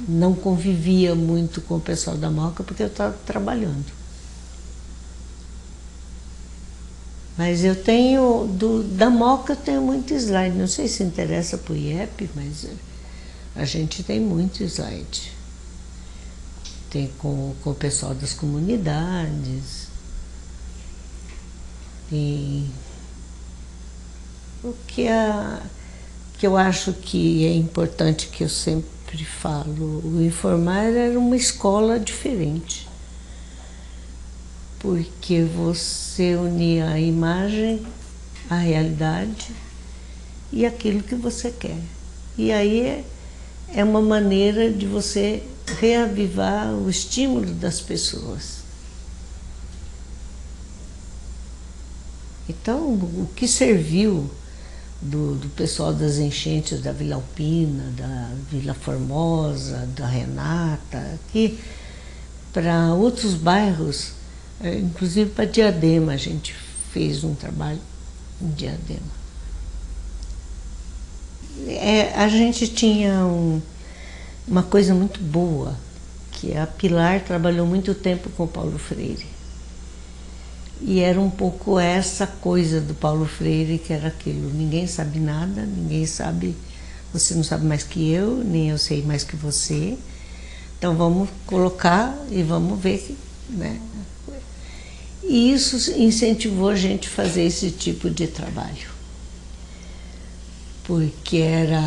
não convivia muito com o pessoal da Moca, porque eu estava trabalhando. Mas eu tenho, da Moca eu tenho muito slide, não sei se interessa para o IEP, mas a gente tem muito slide. Tem com o pessoal das comunidades. E o que eu acho que é importante, que eu sempre falo, o Informar era uma escola diferente. Porque você unia a imagem, a realidade e aquilo que você quer. E aí é uma maneira de você reavivar o estímulo das pessoas. Então, o que serviu do pessoal das enchentes da Vila Alpina, da Vila Formosa, da Renata, aqui, para outros bairros, inclusive para Diadema, a gente fez um trabalho em Diadema. A gente tinha uma coisa muito boa, que a Pilar trabalhou muito tempo com o Paulo Freire. E era um pouco essa coisa do Paulo Freire, que era aquilo: ninguém sabe nada, ninguém sabe, você não sabe mais que eu, nem eu sei mais que você, então vamos colocar e vamos ver, né? E isso incentivou a gente a fazer esse tipo de trabalho, porque era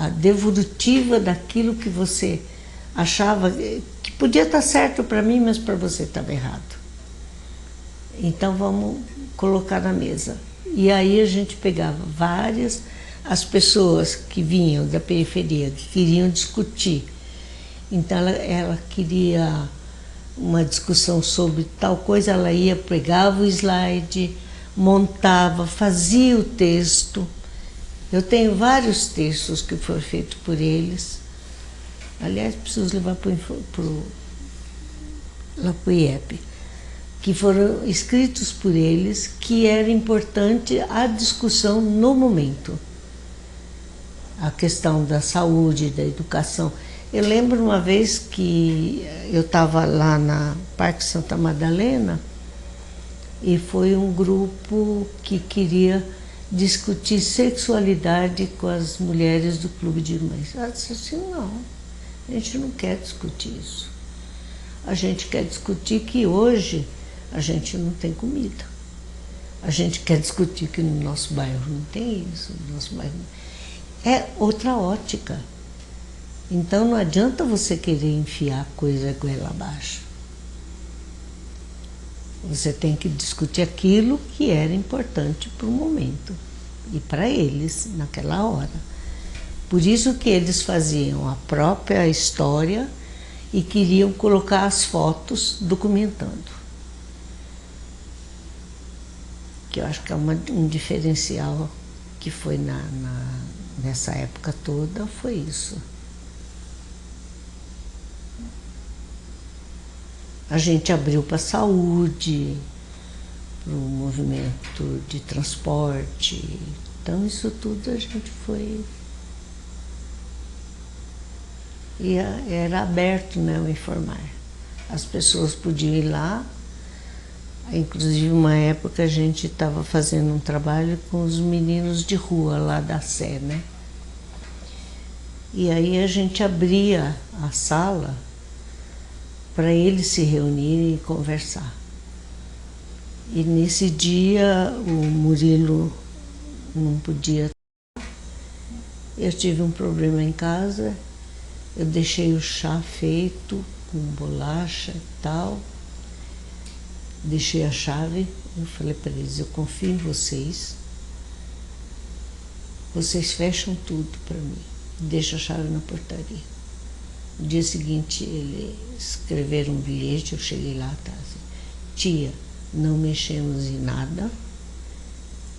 a devolutiva daquilo que você achava que podia estar certo para mim, mas para você estava errado. Então vamos colocar na mesa. E aí a gente pegava as pessoas que vinham da periferia, que queriam discutir. Então ela queria uma discussão sobre tal coisa, ela ia, pegava o slide, montava, fazia o texto. Eu tenho vários textos que foram feitos por eles. Aliás, preciso levar lá para o IEP, que foram escritos por eles, que era importante a discussão no momento. A questão da saúde, da educação. Eu lembro uma vez que eu estava lá na Parque Santa Madalena e foi um grupo que queria discutir sexualidade com as mulheres do Clube de Mães. Ela disse assim: não, a gente não quer discutir isso. A gente quer discutir que hoje a gente não tem comida. A gente quer discutir que no nosso bairro não tem isso, no nosso bairro não... É outra ótica. Então não adianta você querer enfiar coisa goela abaixo. Você tem que discutir aquilo que era importante para o momento e para eles naquela hora. Por isso que eles faziam a própria história e queriam colocar as fotos documentando. Que eu acho que é um diferencial que foi nessa época toda, foi isso. A gente abriu para a saúde, para o movimento de transporte. Então, isso tudo a gente foi... E era aberto, né, o informar. As pessoas podiam ir lá. Inclusive, uma época, a gente estava fazendo um trabalho com os meninos de rua lá da Sé, né? E aí a gente abria a sala para eles se reunirem e conversar. E nesse dia o Murilo não podia. Eu tive um problema em casa, eu deixei o chá feito com bolacha e tal, deixei a chave, eu falei para eles, eu confio em vocês, vocês fecham tudo para mim, deixa a chave na portaria. No dia seguinte, eles escreveram um bilhete, eu cheguei lá, tá assim, tia, não mexemos em nada,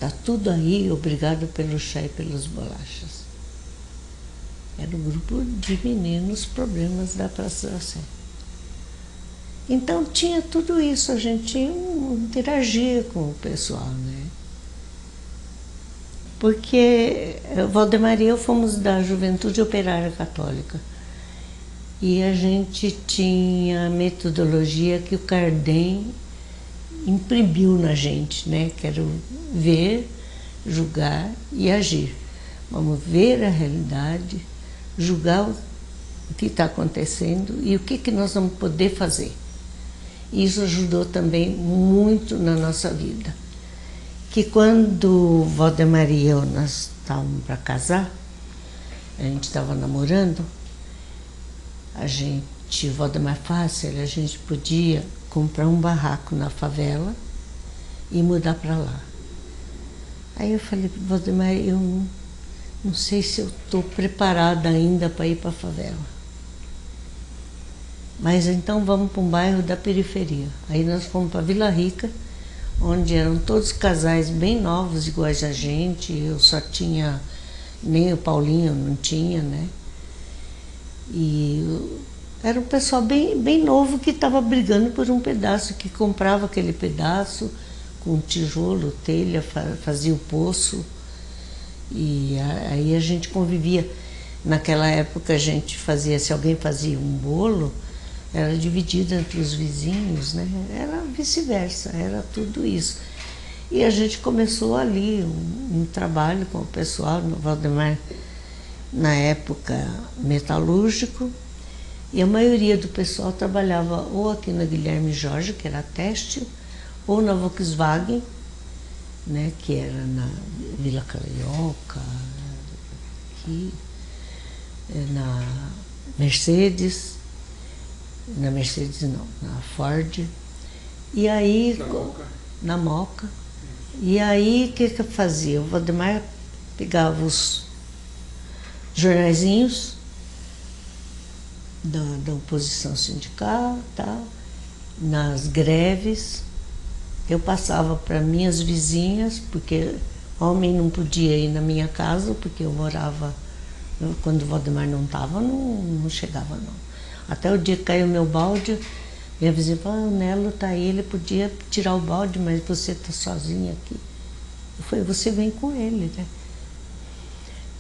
tá tudo aí, obrigado pelo chá e pelas bolachas. Era um grupo de meninos, problemas da Praça da Sé. Então tinha tudo isso, a gente interagia com o pessoal, né? Porque Valdemar e eu fomos da Juventude Operária Católica. E a gente tinha a metodologia que o Cardem imprimiu na gente, né? Que era ver, julgar e agir. Vamos ver a realidade, julgar o que está acontecendo e o que nós vamos poder fazer. Isso ajudou também muito na nossa vida. Que quando Valdemar e eu nós estávamos para casar, a gente estava namorando, Valdemar Fácil, a gente podia comprar um barraco na favela e mudar para lá. Aí eu falei, Valdemar, eu não sei se eu estou preparada ainda para ir para a favela. Mas então vamos para um bairro da periferia. Aí nós fomos para Vila Rica, onde eram todos casais bem novos, iguais a gente. Eu só tinha, nem o Paulinho não tinha, né? E era um pessoal bem novo que estava brigando por um pedaço, que comprava aquele pedaço com tijolo, telha, fazia o poço. E aí a gente convivia. Naquela época a gente fazia, se alguém fazia um bolo, era dividido entre os vizinhos, né? Era vice-versa, era tudo isso. E a gente começou ali um trabalho com o pessoal no Valdemar, na época metalúrgico, e a maioria do pessoal trabalhava ou aqui na Guilherme Jorge, que era têxtil, ou na Volkswagen, né, que era na Vila Carioca, aqui, na Mercedes não, na Ford, e aí na Moca. E aí o que eu fazia? O Valdemar pegava os jornaizinhos da oposição sindical, tal, nas greves. Eu passava para minhas vizinhas, porque homem não podia ir na minha casa, porque eu morava, quando o Valdemar não estava, não chegava não. Até o dia que caiu meu balde, minha vizinha falou, o Nelo está aí, ele podia tirar o balde, mas você está sozinha aqui. Eu falei, você vem com ele, né?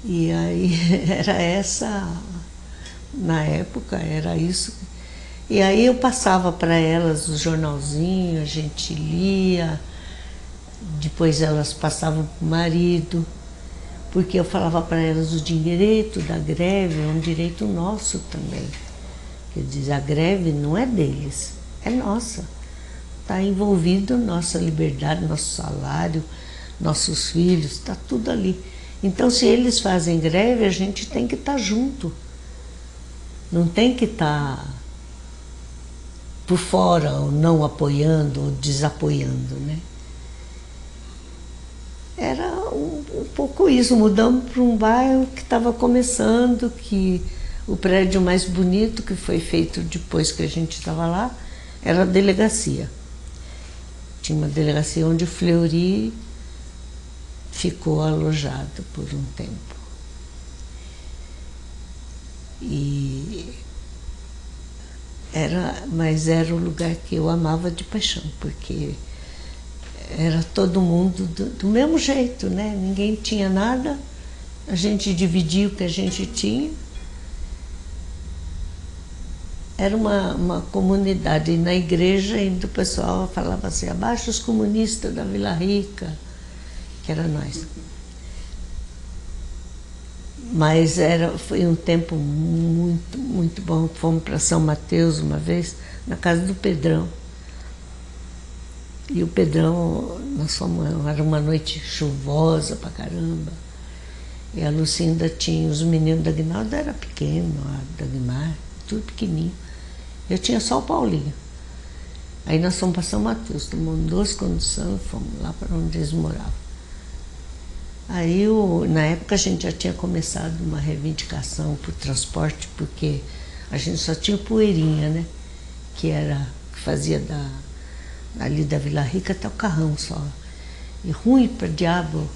E aí era essa, na época, era isso. E aí eu passava para elas o jornalzinho, a gente lia, depois elas passavam para o marido, porque eu falava para elas o direito da greve é um direito nosso também. Quer dizer, a greve não é deles, é nossa. Está envolvido nossa liberdade, nosso salário, nossos filhos, está tudo ali. Então, se eles fazem greve, a gente tem que estar junto. Não tem que estar por fora, ou não apoiando, ou desapoiando, né? Era um pouco isso. Mudamos para um bairro que estava começando, que o prédio mais bonito, que foi feito depois que a gente estava lá, era a delegacia. Tinha uma delegacia onde o Fleury ficou alojado por um tempo. Mas era o lugar que eu amava de paixão, porque era todo mundo do mesmo jeito, né? Ninguém tinha nada, a gente dividia o que a gente tinha. Era uma comunidade, e na igreja ainda o pessoal falava assim, abaixo os comunistas da Vila Rica, que era nós. Mas foi um tempo muito, muito bom. Fomos para São Mateus uma vez, na casa do Pedrão. E o Pedrão, era uma noite chuvosa pra caramba. E a Lucinda tinha, os meninos da Aguinaldo era pequeno, a Dagmar, tudo pequenininho. Eu tinha só o Paulinho. Aí nós fomos para São Mateus, tomamos 2 conduções e fomos lá para onde eles moravam. Aí, na época, a gente já tinha começado uma reivindicação por transporte, porque a gente só tinha Poeirinha, né? Que fazia ali da Vila Rica até o Carrão só. E ruim para diabo,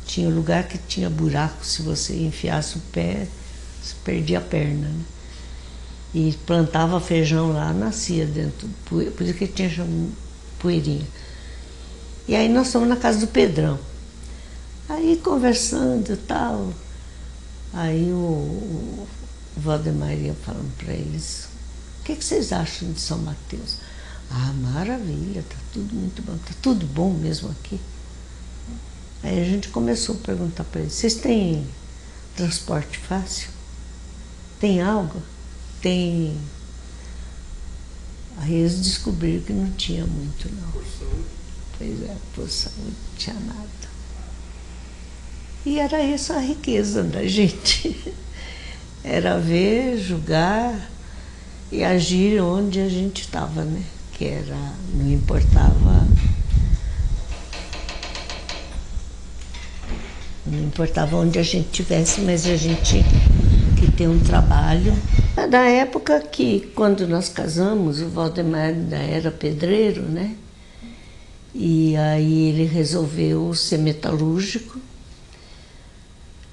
tinha lugar que tinha buraco, se você enfiasse o pé, você perdia a perna, né? E plantava feijão lá, nascia dentro, por isso que tinha chamado Poeirinha. E aí nós fomos na casa do Pedrão. Aí conversando e tal, aí o Valdemar ia falando para eles, o que vocês acham de São Mateus? Ah, maravilha, tá tudo muito bom, tá tudo bom mesmo aqui. Aí a gente começou a perguntar para eles, vocês têm transporte fácil? Tem água? Tem... Aí eles descobriram que não tinha muito, não. Por saúde? Pois é, por saúde, não tinha nada. E era essa a riqueza da gente. Era ver, julgar e agir onde a gente estava, né? Que não importava onde a gente estivesse, mas a gente tinha que ter um trabalho. Da época que, quando nós casamos, o Valdemar ainda era pedreiro, né? E aí ele resolveu ser metalúrgico.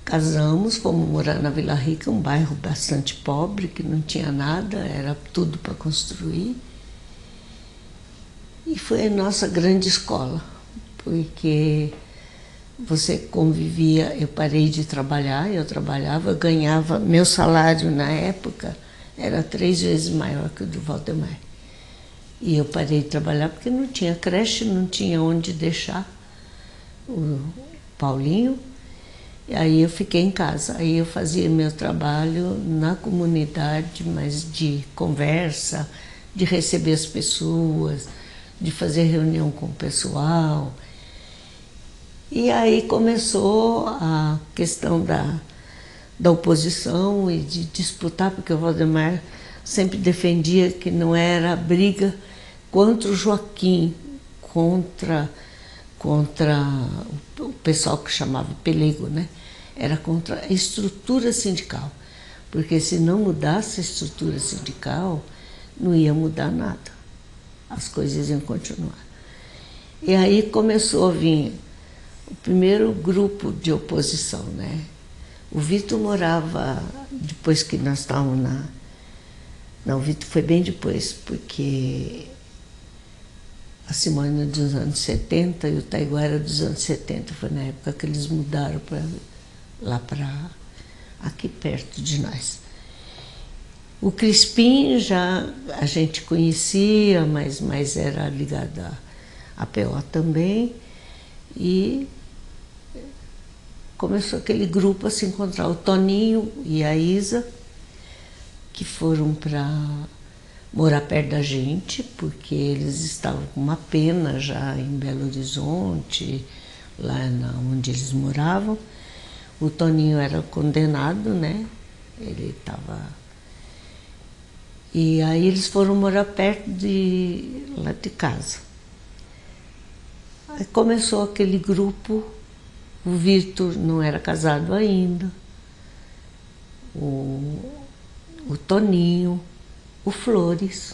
Casamos, fomos morar na Vila Rica, um bairro bastante pobre, que não tinha nada, era tudo para construir. E foi a nossa grande escola, porque você convivia, eu parei de trabalhar, eu ganhava, meu salário na época era 3 vezes maior que o do Valdemar. E eu parei de trabalhar porque não tinha creche, não tinha onde deixar o Paulinho. E aí eu fiquei em casa, aí eu fazia meu trabalho na comunidade, mas de conversa, de receber as pessoas, de fazer reunião com o pessoal. E aí começou a questão da oposição e de disputar, porque o Valdemar sempre defendia que não era briga contra o Joaquim, contra o pessoal que chamava pelego, né? Era contra a estrutura sindical, porque se não mudasse a estrutura sindical, não ia mudar nada, as coisas iam continuar. E aí começou a vir o primeiro grupo de oposição, né? O Vitor morava, depois que nós estávamos Não, o Vitor foi bem depois, porque a Simone dos anos 70 e o Taiguara dos anos 70, foi na época que eles mudaram aqui perto de nós. O Crispim já a gente conhecia, mas era ligado à PO também, e começou aquele grupo a se encontrar, o Toninho e a Isa, que foram para morar perto da gente, porque eles estavam com uma pena já em Belo Horizonte, lá onde eles moravam. O Toninho era condenado, né? Ele estava... E aí eles foram morar perto lá de casa. Aí começou aquele grupo, o Vitor não era casado ainda, o Toninho, o Flores,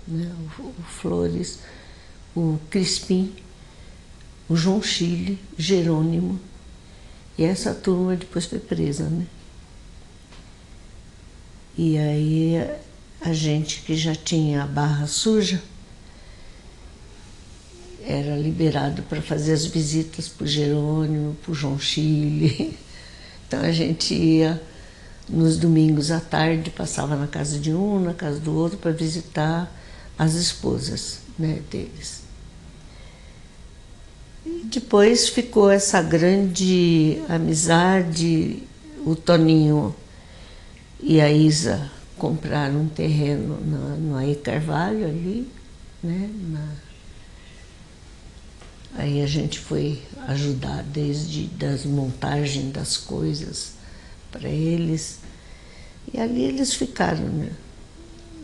né? O Flores, o Crispim, o João Chile, Jerônimo, e essa turma depois foi presa, né? E aí a gente que já tinha a barra suja era liberado para fazer as visitas para o Jerônimo, para o João Chile. Então a gente ia nos domingos à tarde, passava na casa de um, na casa do outro, para visitar as esposas, né, deles. E depois ficou essa grande amizade. O Toninho e a Isa compraram um terreno no Aê Carvalho ali, né? Aí a gente foi ajudar desde das montagens das coisas para eles. E ali eles ficaram, né?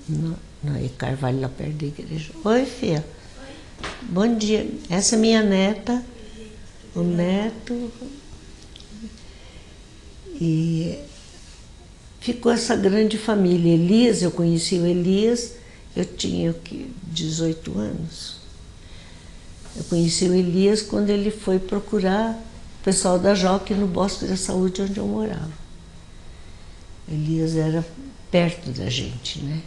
No Aê Carvalho, lá perto da igreja. Oi, filha. Bom dia. Essa é minha neta, o neto. E ficou essa grande família. Elias, eu conheci o Elias, eu tinha 18 anos. Eu conheci o Elias quando ele foi procurar o pessoal da Jockey no Bosque da Saúde, onde eu morava. Elias era perto da gente, né?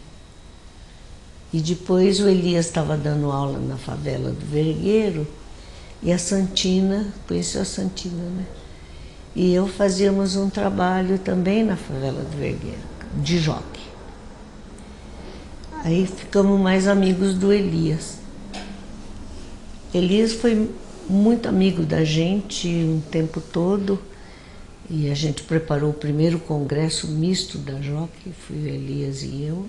E depois o Elias estava dando aula na favela do Vergueiro e a Santina, conheceu a Santina, né? E eu fazíamos um trabalho também na favela do Vergueiro, de jockey. Aí ficamos mais amigos do Elias. Elias foi muito amigo da gente um tempo todo e a gente preparou o primeiro congresso misto da jockey, fui o Elias e eu.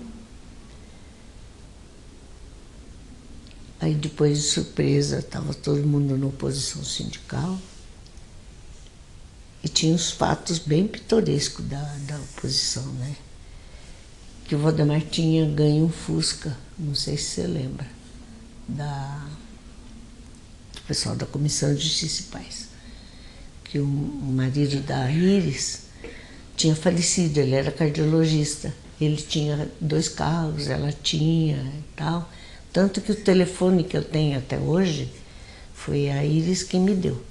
Aí depois de surpresa estava todo mundo na oposição sindical. E tinha uns fatos bem pitorescos da oposição, né? Que o Valdemar tinha ganho um Fusca, não sei se você lembra, do pessoal da Comissão de Justiça e Paz. Que o marido da Iris tinha falecido, ele era cardiologista. Ele tinha 2 carros, ela tinha e tal. Tanto que o telefone que eu tenho até hoje foi a Iris quem me deu.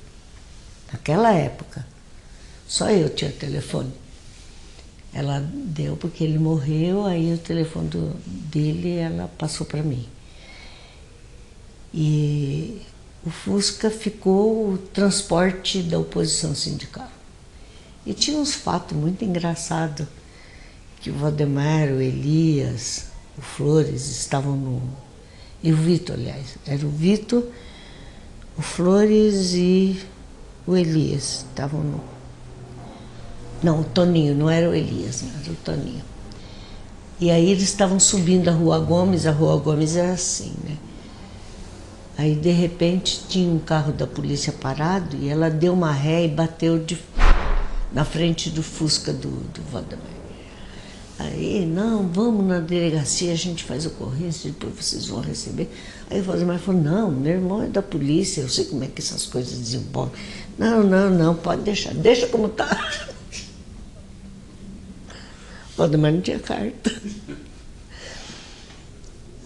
Naquela época. Só eu tinha telefone. Ela deu porque ele morreu, aí o telefone dele ela passou para mim. E o Fusca ficou o transporte da oposição sindical. E tinha uns fatos muito engraçados, que o Valdemar, o Elias, o Flores estavam no... E o Vitor, aliás. Era o Vitor, o Flores e o Elias estavam no... Não, o Toninho, não era o Elias, não, era o Toninho. E aí eles estavam subindo a Rua Gomes era assim, né? Aí, de repente, tinha um carro da polícia parado e ela deu uma ré e bateu na frente do Fusca do Valdemar. Aí, não, vamos na delegacia, a gente faz ocorrência, depois vocês vão receber. Aí o Valdemar falou, não, meu irmão é da polícia, eu sei como é que essas coisas desenvolvem. Não, pode deixar, deixa como está. O Valdemar não tinha carta.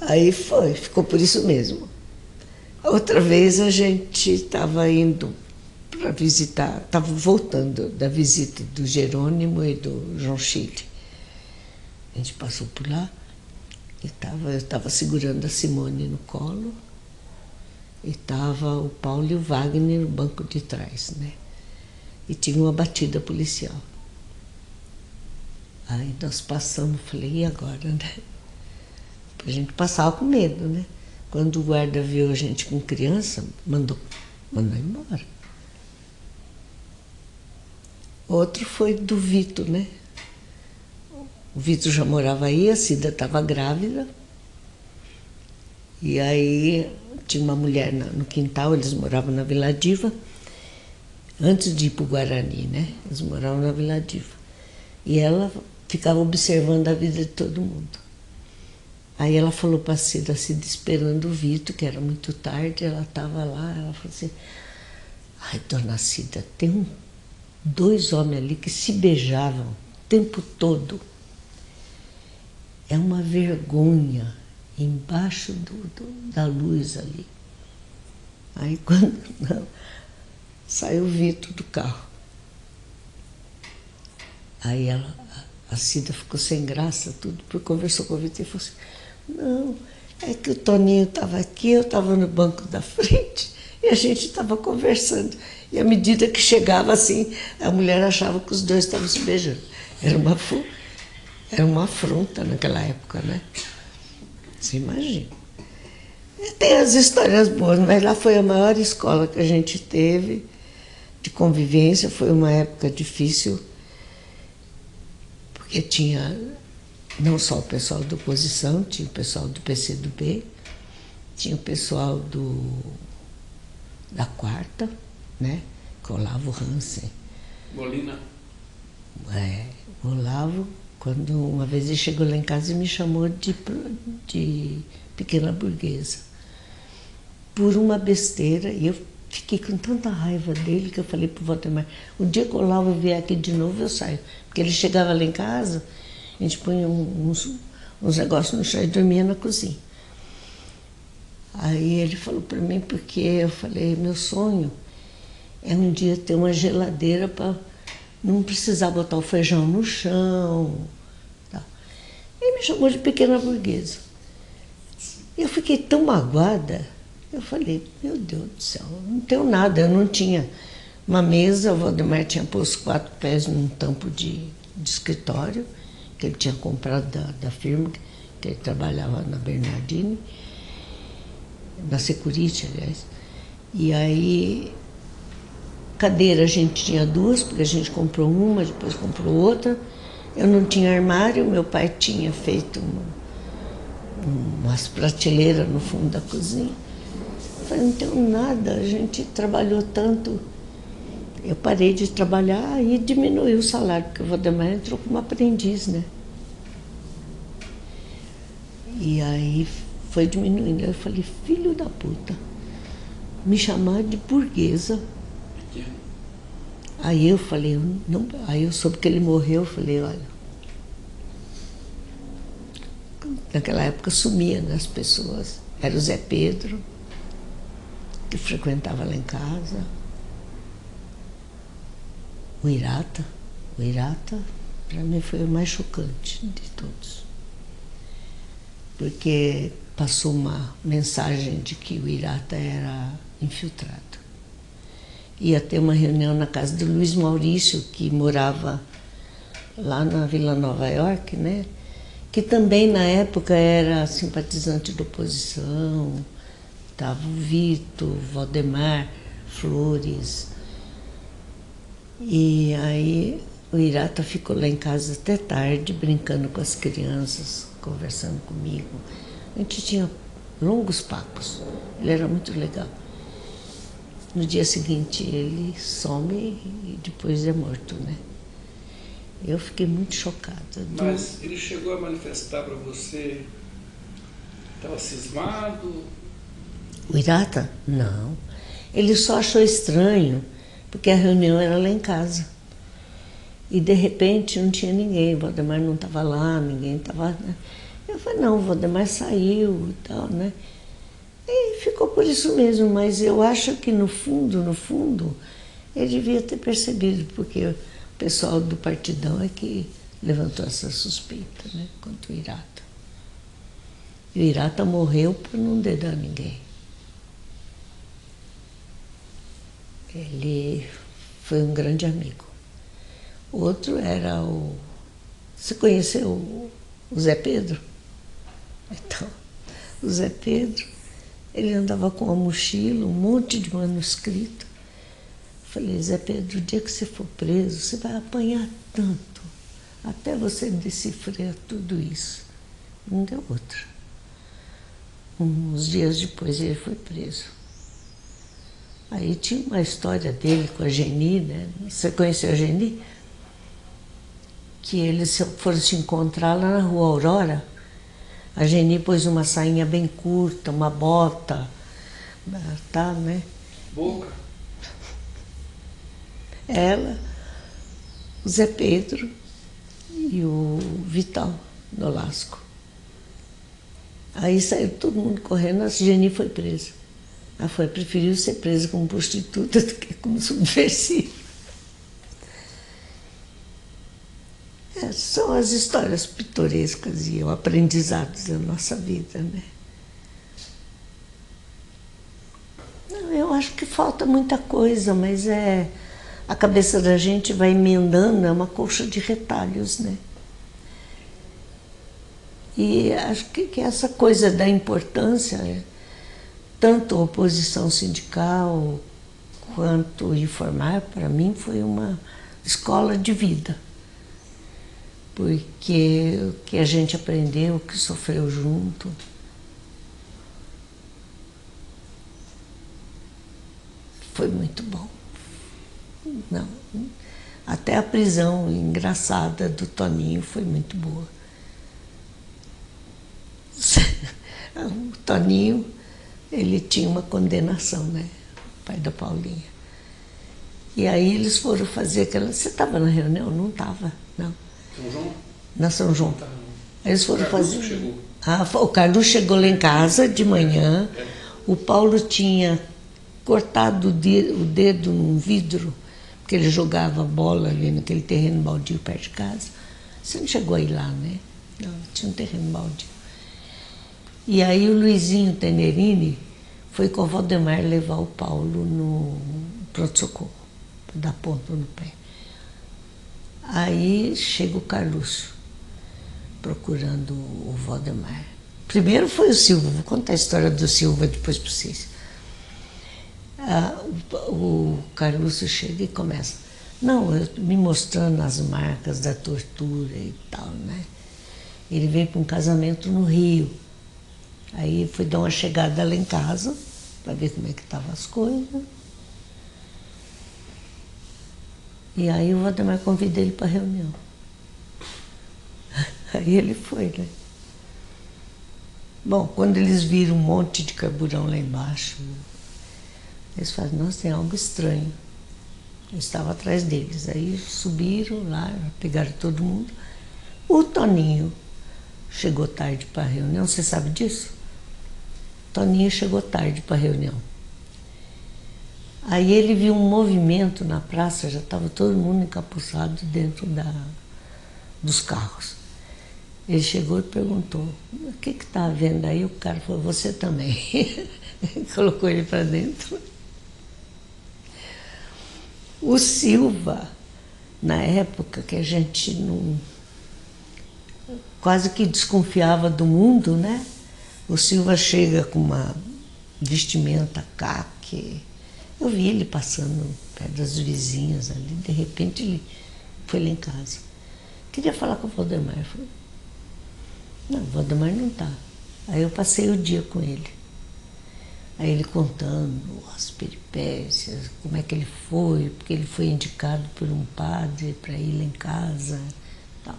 Aí ficou por isso mesmo. Outra vez a gente estava indo para visitar, estava voltando da visita do Jerônimo e do João Chile. A gente passou por lá e eu estava segurando a Simone no colo e estava o Paulo e o Wagner no banco de trás, né? E tinha uma batida policial. Aí nós passamos, falei, e agora, né? A gente passava com medo, né? Quando o guarda viu a gente com criança, mandou embora. Outro foi do Vitor, né? O Vitor já morava aí, a Cida estava grávida. E aí tinha uma mulher no quintal, eles moravam na Vila Diva, antes de ir para o Guarani, né? Eles moravam na Vila Diva. E ela ficava observando a vida de todo mundo. Aí ela falou para a Cida esperando o Vitor, que era muito tarde, ela estava lá, ela falou assim, ai, dona Cida, tem dois homens ali que se beijavam o tempo todo. É uma vergonha embaixo da luz ali. Aí quando saiu o Vitor do carro. Aí a Cida ficou sem graça, tudo, porque conversou com o Vitor e falou assim, não, é que o Toninho estava aqui, eu estava no banco da frente e a gente estava conversando. E à medida que chegava assim, a mulher achava que os dois estavam se beijando. Era uma afronta naquela época, né? Você imagina. Tem as histórias boas, mas lá foi a maior escola que a gente teve de convivência. Foi uma época difícil, porque tinha não só o pessoal da oposição, tinha o pessoal do PCdoB, tinha o pessoal da Quarta, né? Com o Olavo Hansen. Molina? O Olavo, quando uma vez ele chegou lá em casa e me chamou de pequena burguesa. Por uma besteira, e eu fiquei com tanta raiva dele que eu falei para o Valdemar, o dia que o Olavo vier aqui de novo eu saio. Porque ele chegava lá em casa, a gente punha uns negócios no chão e dormia na cozinha. Aí ele falou para mim, porque eu falei, meu sonho é um dia ter uma geladeira para não precisar botar o feijão no chão. Tá. Ele me chamou de pequena burguesa. Eu fiquei tão magoada, eu falei, meu Deus do céu, não tenho nada, eu não tinha uma mesa, o Valdemar tinha posto 4 pés num tampo de escritório, que ele tinha comprado da firma, que ele trabalhava na Bernardini, na Security, aliás. E aí, cadeira a gente tinha 2, porque a gente comprou uma, depois comprou outra. Eu não tinha armário, meu pai tinha feito umas prateleiras no fundo da cozinha. Eu falei, não tenho nada, a gente trabalhou tanto. Eu parei de trabalhar e diminuiu o salário, porque o Valdemar entrou como aprendiz, né? E aí foi diminuindo. Eu falei, filho da puta, me chamar de burguesa. Aí eu falei, não, aí eu soube que ele morreu, eu falei, olha, naquela época sumia, né, as pessoas. Era o Zé Pedro, que frequentava lá em casa, o Irata, para mim foi o mais chocante de todos. Porque passou uma mensagem de que o Irata era infiltrado. Ia ter uma reunião na casa do Luiz Maurício, que morava lá na Vila Nova York, né? Que também na época era simpatizante da oposição. Estava o Vitor, Valdemar, Flores. E aí o Irata ficou lá em casa até tarde, brincando com as crianças, conversando comigo. A gente tinha longos papos, ele era muito legal. No dia seguinte ele some e depois é morto, né? Eu fiquei muito chocada. Mas ele chegou a manifestar para você, estava cismado? O Irata? Não. Ele só achou estranho, porque a reunião era lá em casa. E de repente não tinha ninguém, o Valdemar não estava lá, ninguém estava... Né? Eu falei, não, o Valdemar saiu e tal, né? E ficou por isso mesmo, mas eu acho que no fundo, ele devia ter percebido, porque o pessoal do Partidão é que levantou essa suspeita, né, contra o Irata. E o Irata morreu por não dedar ninguém. Ele foi um grande amigo. O outro era o... Você conheceu o Zé Pedro? Então, o Zé Pedro, ele andava com uma mochila, um monte de manuscrito. Falei, Zé Pedro, o dia que você for preso, você vai apanhar tanto, até você decifrar tudo isso. Não deu outra. Uns dias depois ele foi preso. Aí tinha uma história dele com a Geni, né? Você conheceu a Geni? Que eles foram se encontrar lá na Rua Aurora. A Geni pôs uma sainha bem curta, uma bota, tá, né? Boca. Ela, o Zé Pedro e o Vital Nolasco. Aí saiu todo mundo correndo, a Geni foi presa. Ela preferiu ser presa como prostituta do que como subversiva. São as histórias pitorescas e os aprendizados da nossa vida, né? Não, eu acho que falta muita coisa, mas a cabeça da gente vai emendando, é uma colcha de retalhos, né? E acho que essa coisa da importância, tanto a oposição sindical quanto informar, para mim foi uma escola de vida. Porque o que a gente aprendeu, o que sofreu junto. Foi muito bom. Não, até a prisão engraçada do Toninho foi muito boa. O Toninho, ele tinha uma condenação, né? O pai da Paulinha. E aí eles foram fazer aquela... Você estava na reunião? Não estava, não. São João? Na São João. Tá. Eles foram fazer... Chegou. O Carlos chegou lá em casa de manhã. O Paulo tinha cortado o dedo num vidro, porque ele jogava bola ali naquele terreno baldio perto de casa. Você não chegou aí lá, né? Não, tinha um terreno baldio. E aí o Luizinho Tenerini foi com o Valdemar levar o Paulo no pronto-socorro, para dar ponto no pé. Aí chega o Carluxo, procurando o Valdemar. Primeiro foi o Silva, vou contar a história do Silva depois para vocês. O Carluxo chega e começa, me mostrando as marcas da tortura e tal, né? Ele veio para um casamento no Rio. Aí foi dar uma chegada lá em casa, para ver como é que estavam as coisas. E aí o Valdemar convidou ele para a reunião. Aí ele foi, né? Bom, quando eles viram um monte de carburão lá embaixo, eles falaram, nossa, tem algo estranho. Eu estava atrás deles. Aí subiram lá, pegaram todo mundo. O Toninho chegou tarde para a reunião, você sabe disso? Toninho chegou tarde para a reunião. Aí ele viu um movimento na praça, já estava todo mundo encapuçado dentro dos carros. Ele chegou e perguntou, o que está havendo aí? O cara falou, você também. Colocou ele para dentro. O Silva, na época que a gente não, quase que desconfiava do mundo, né? O Silva chega com uma vestimenta caque. Eu vi ele passando perto das vizinhas ali, de repente ele foi lá em casa. Queria falar com o Valdemar. Eu falei, não, o Valdemar não está. Aí eu passei o dia com ele. Aí ele contando as peripécias, como é que ele foi, porque ele foi indicado por um padre para ir lá em casa e tal.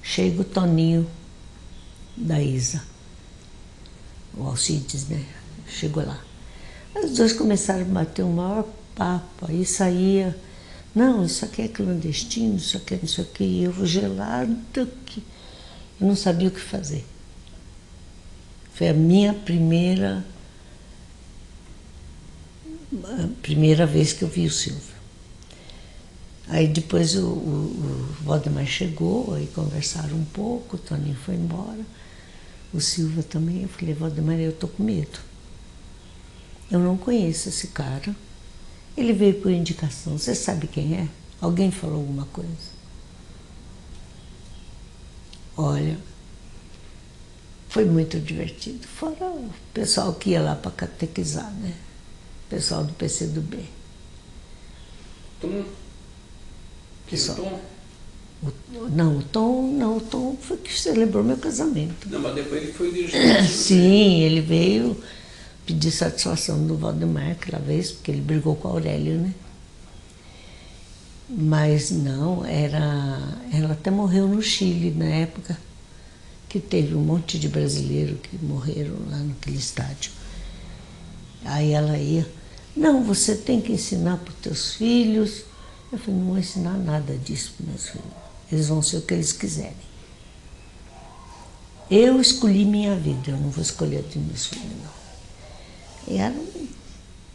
Chega o Toninho da Isa, o Alcides, né? Chegou lá. Os dois começaram a bater o maior papo, aí saía, não, isso aqui é clandestino, isso aqui é não sei o quê, e eu gelado, que eu não sabia o que fazer. Foi a minha primeira vez que eu vi o Silva. Aí depois o Valdemar chegou, aí conversaram um pouco, o Toninho foi embora, o Silva também. Eu falei, Valdemar, eu tô com medo. Eu não conheço esse cara. Ele veio por indicação. Você sabe quem é? Alguém falou alguma coisa? Olha, foi muito divertido. Fora o pessoal que ia lá para catequizar, né? O pessoal do PCdoB. Tom? Pessoal. Tom? O Tom foi que celebrou meu casamento. Não, mas depois ele foi dirigente. Sim, ele veio pedir satisfação do Valdemar aquela vez, porque ele brigou com a Aurélio, né? Mas não, ela até morreu no Chile na época, que teve um monte de brasileiros que morreram lá naquele estádio. Aí ela ia, não, você tem que ensinar para os teus filhos. Eu falei, não vou ensinar nada disso para meus filhos. Eles vão ser o que eles quiserem. Eu escolhi minha vida, eu não vou escolher a de meus filhos, não. E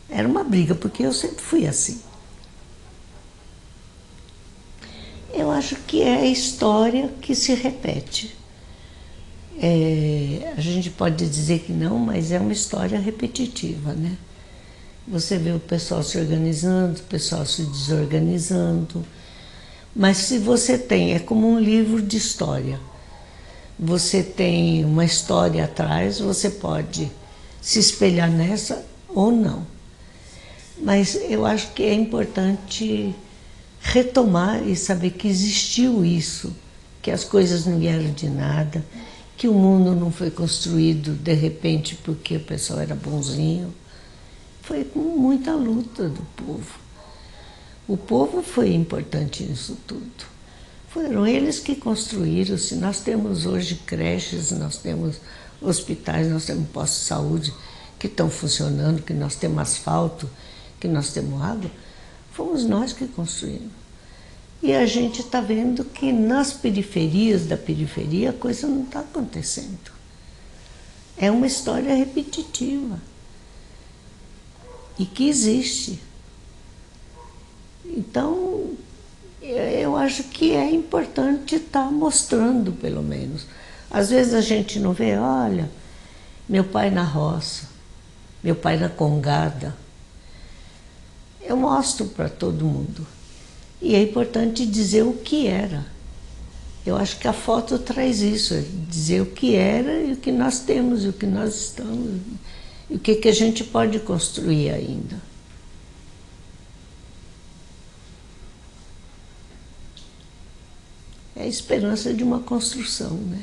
era uma briga, porque eu sempre fui assim. Eu acho que é a história que se repete. A gente pode dizer que não, mas é uma história repetitiva, né? Você vê o pessoal se organizando, o pessoal se desorganizando. Mas se você tem, é como um livro de história. Você tem uma história atrás, você pode se espelhar nessa ou não. Mas eu acho que é importante retomar e saber que existiu isso, que as coisas não vieram de nada, que o mundo não foi construído de repente porque o pessoal era bonzinho. Foi com muita luta do povo. O povo foi importante nisso tudo. Foram eles que construíram. Se nós temos hoje creches, nós temos hospitais, nós temos postos de saúde que estão funcionando, que nós temos asfalto, que nós temos água, fomos nós que construímos. E a gente está vendo que nas periferias da periferia a coisa não está acontecendo. É uma história repetitiva e que existe. Então, eu acho que é importante estar mostrando, pelo menos. Às vezes a gente não vê, olha, meu pai na roça, meu pai na congada. Eu mostro para todo mundo. E é importante dizer o que era. Eu acho que a foto traz isso, é dizer o que era e o que nós temos, e o que nós estamos, e o que a gente pode construir ainda. É a esperança de uma construção, né?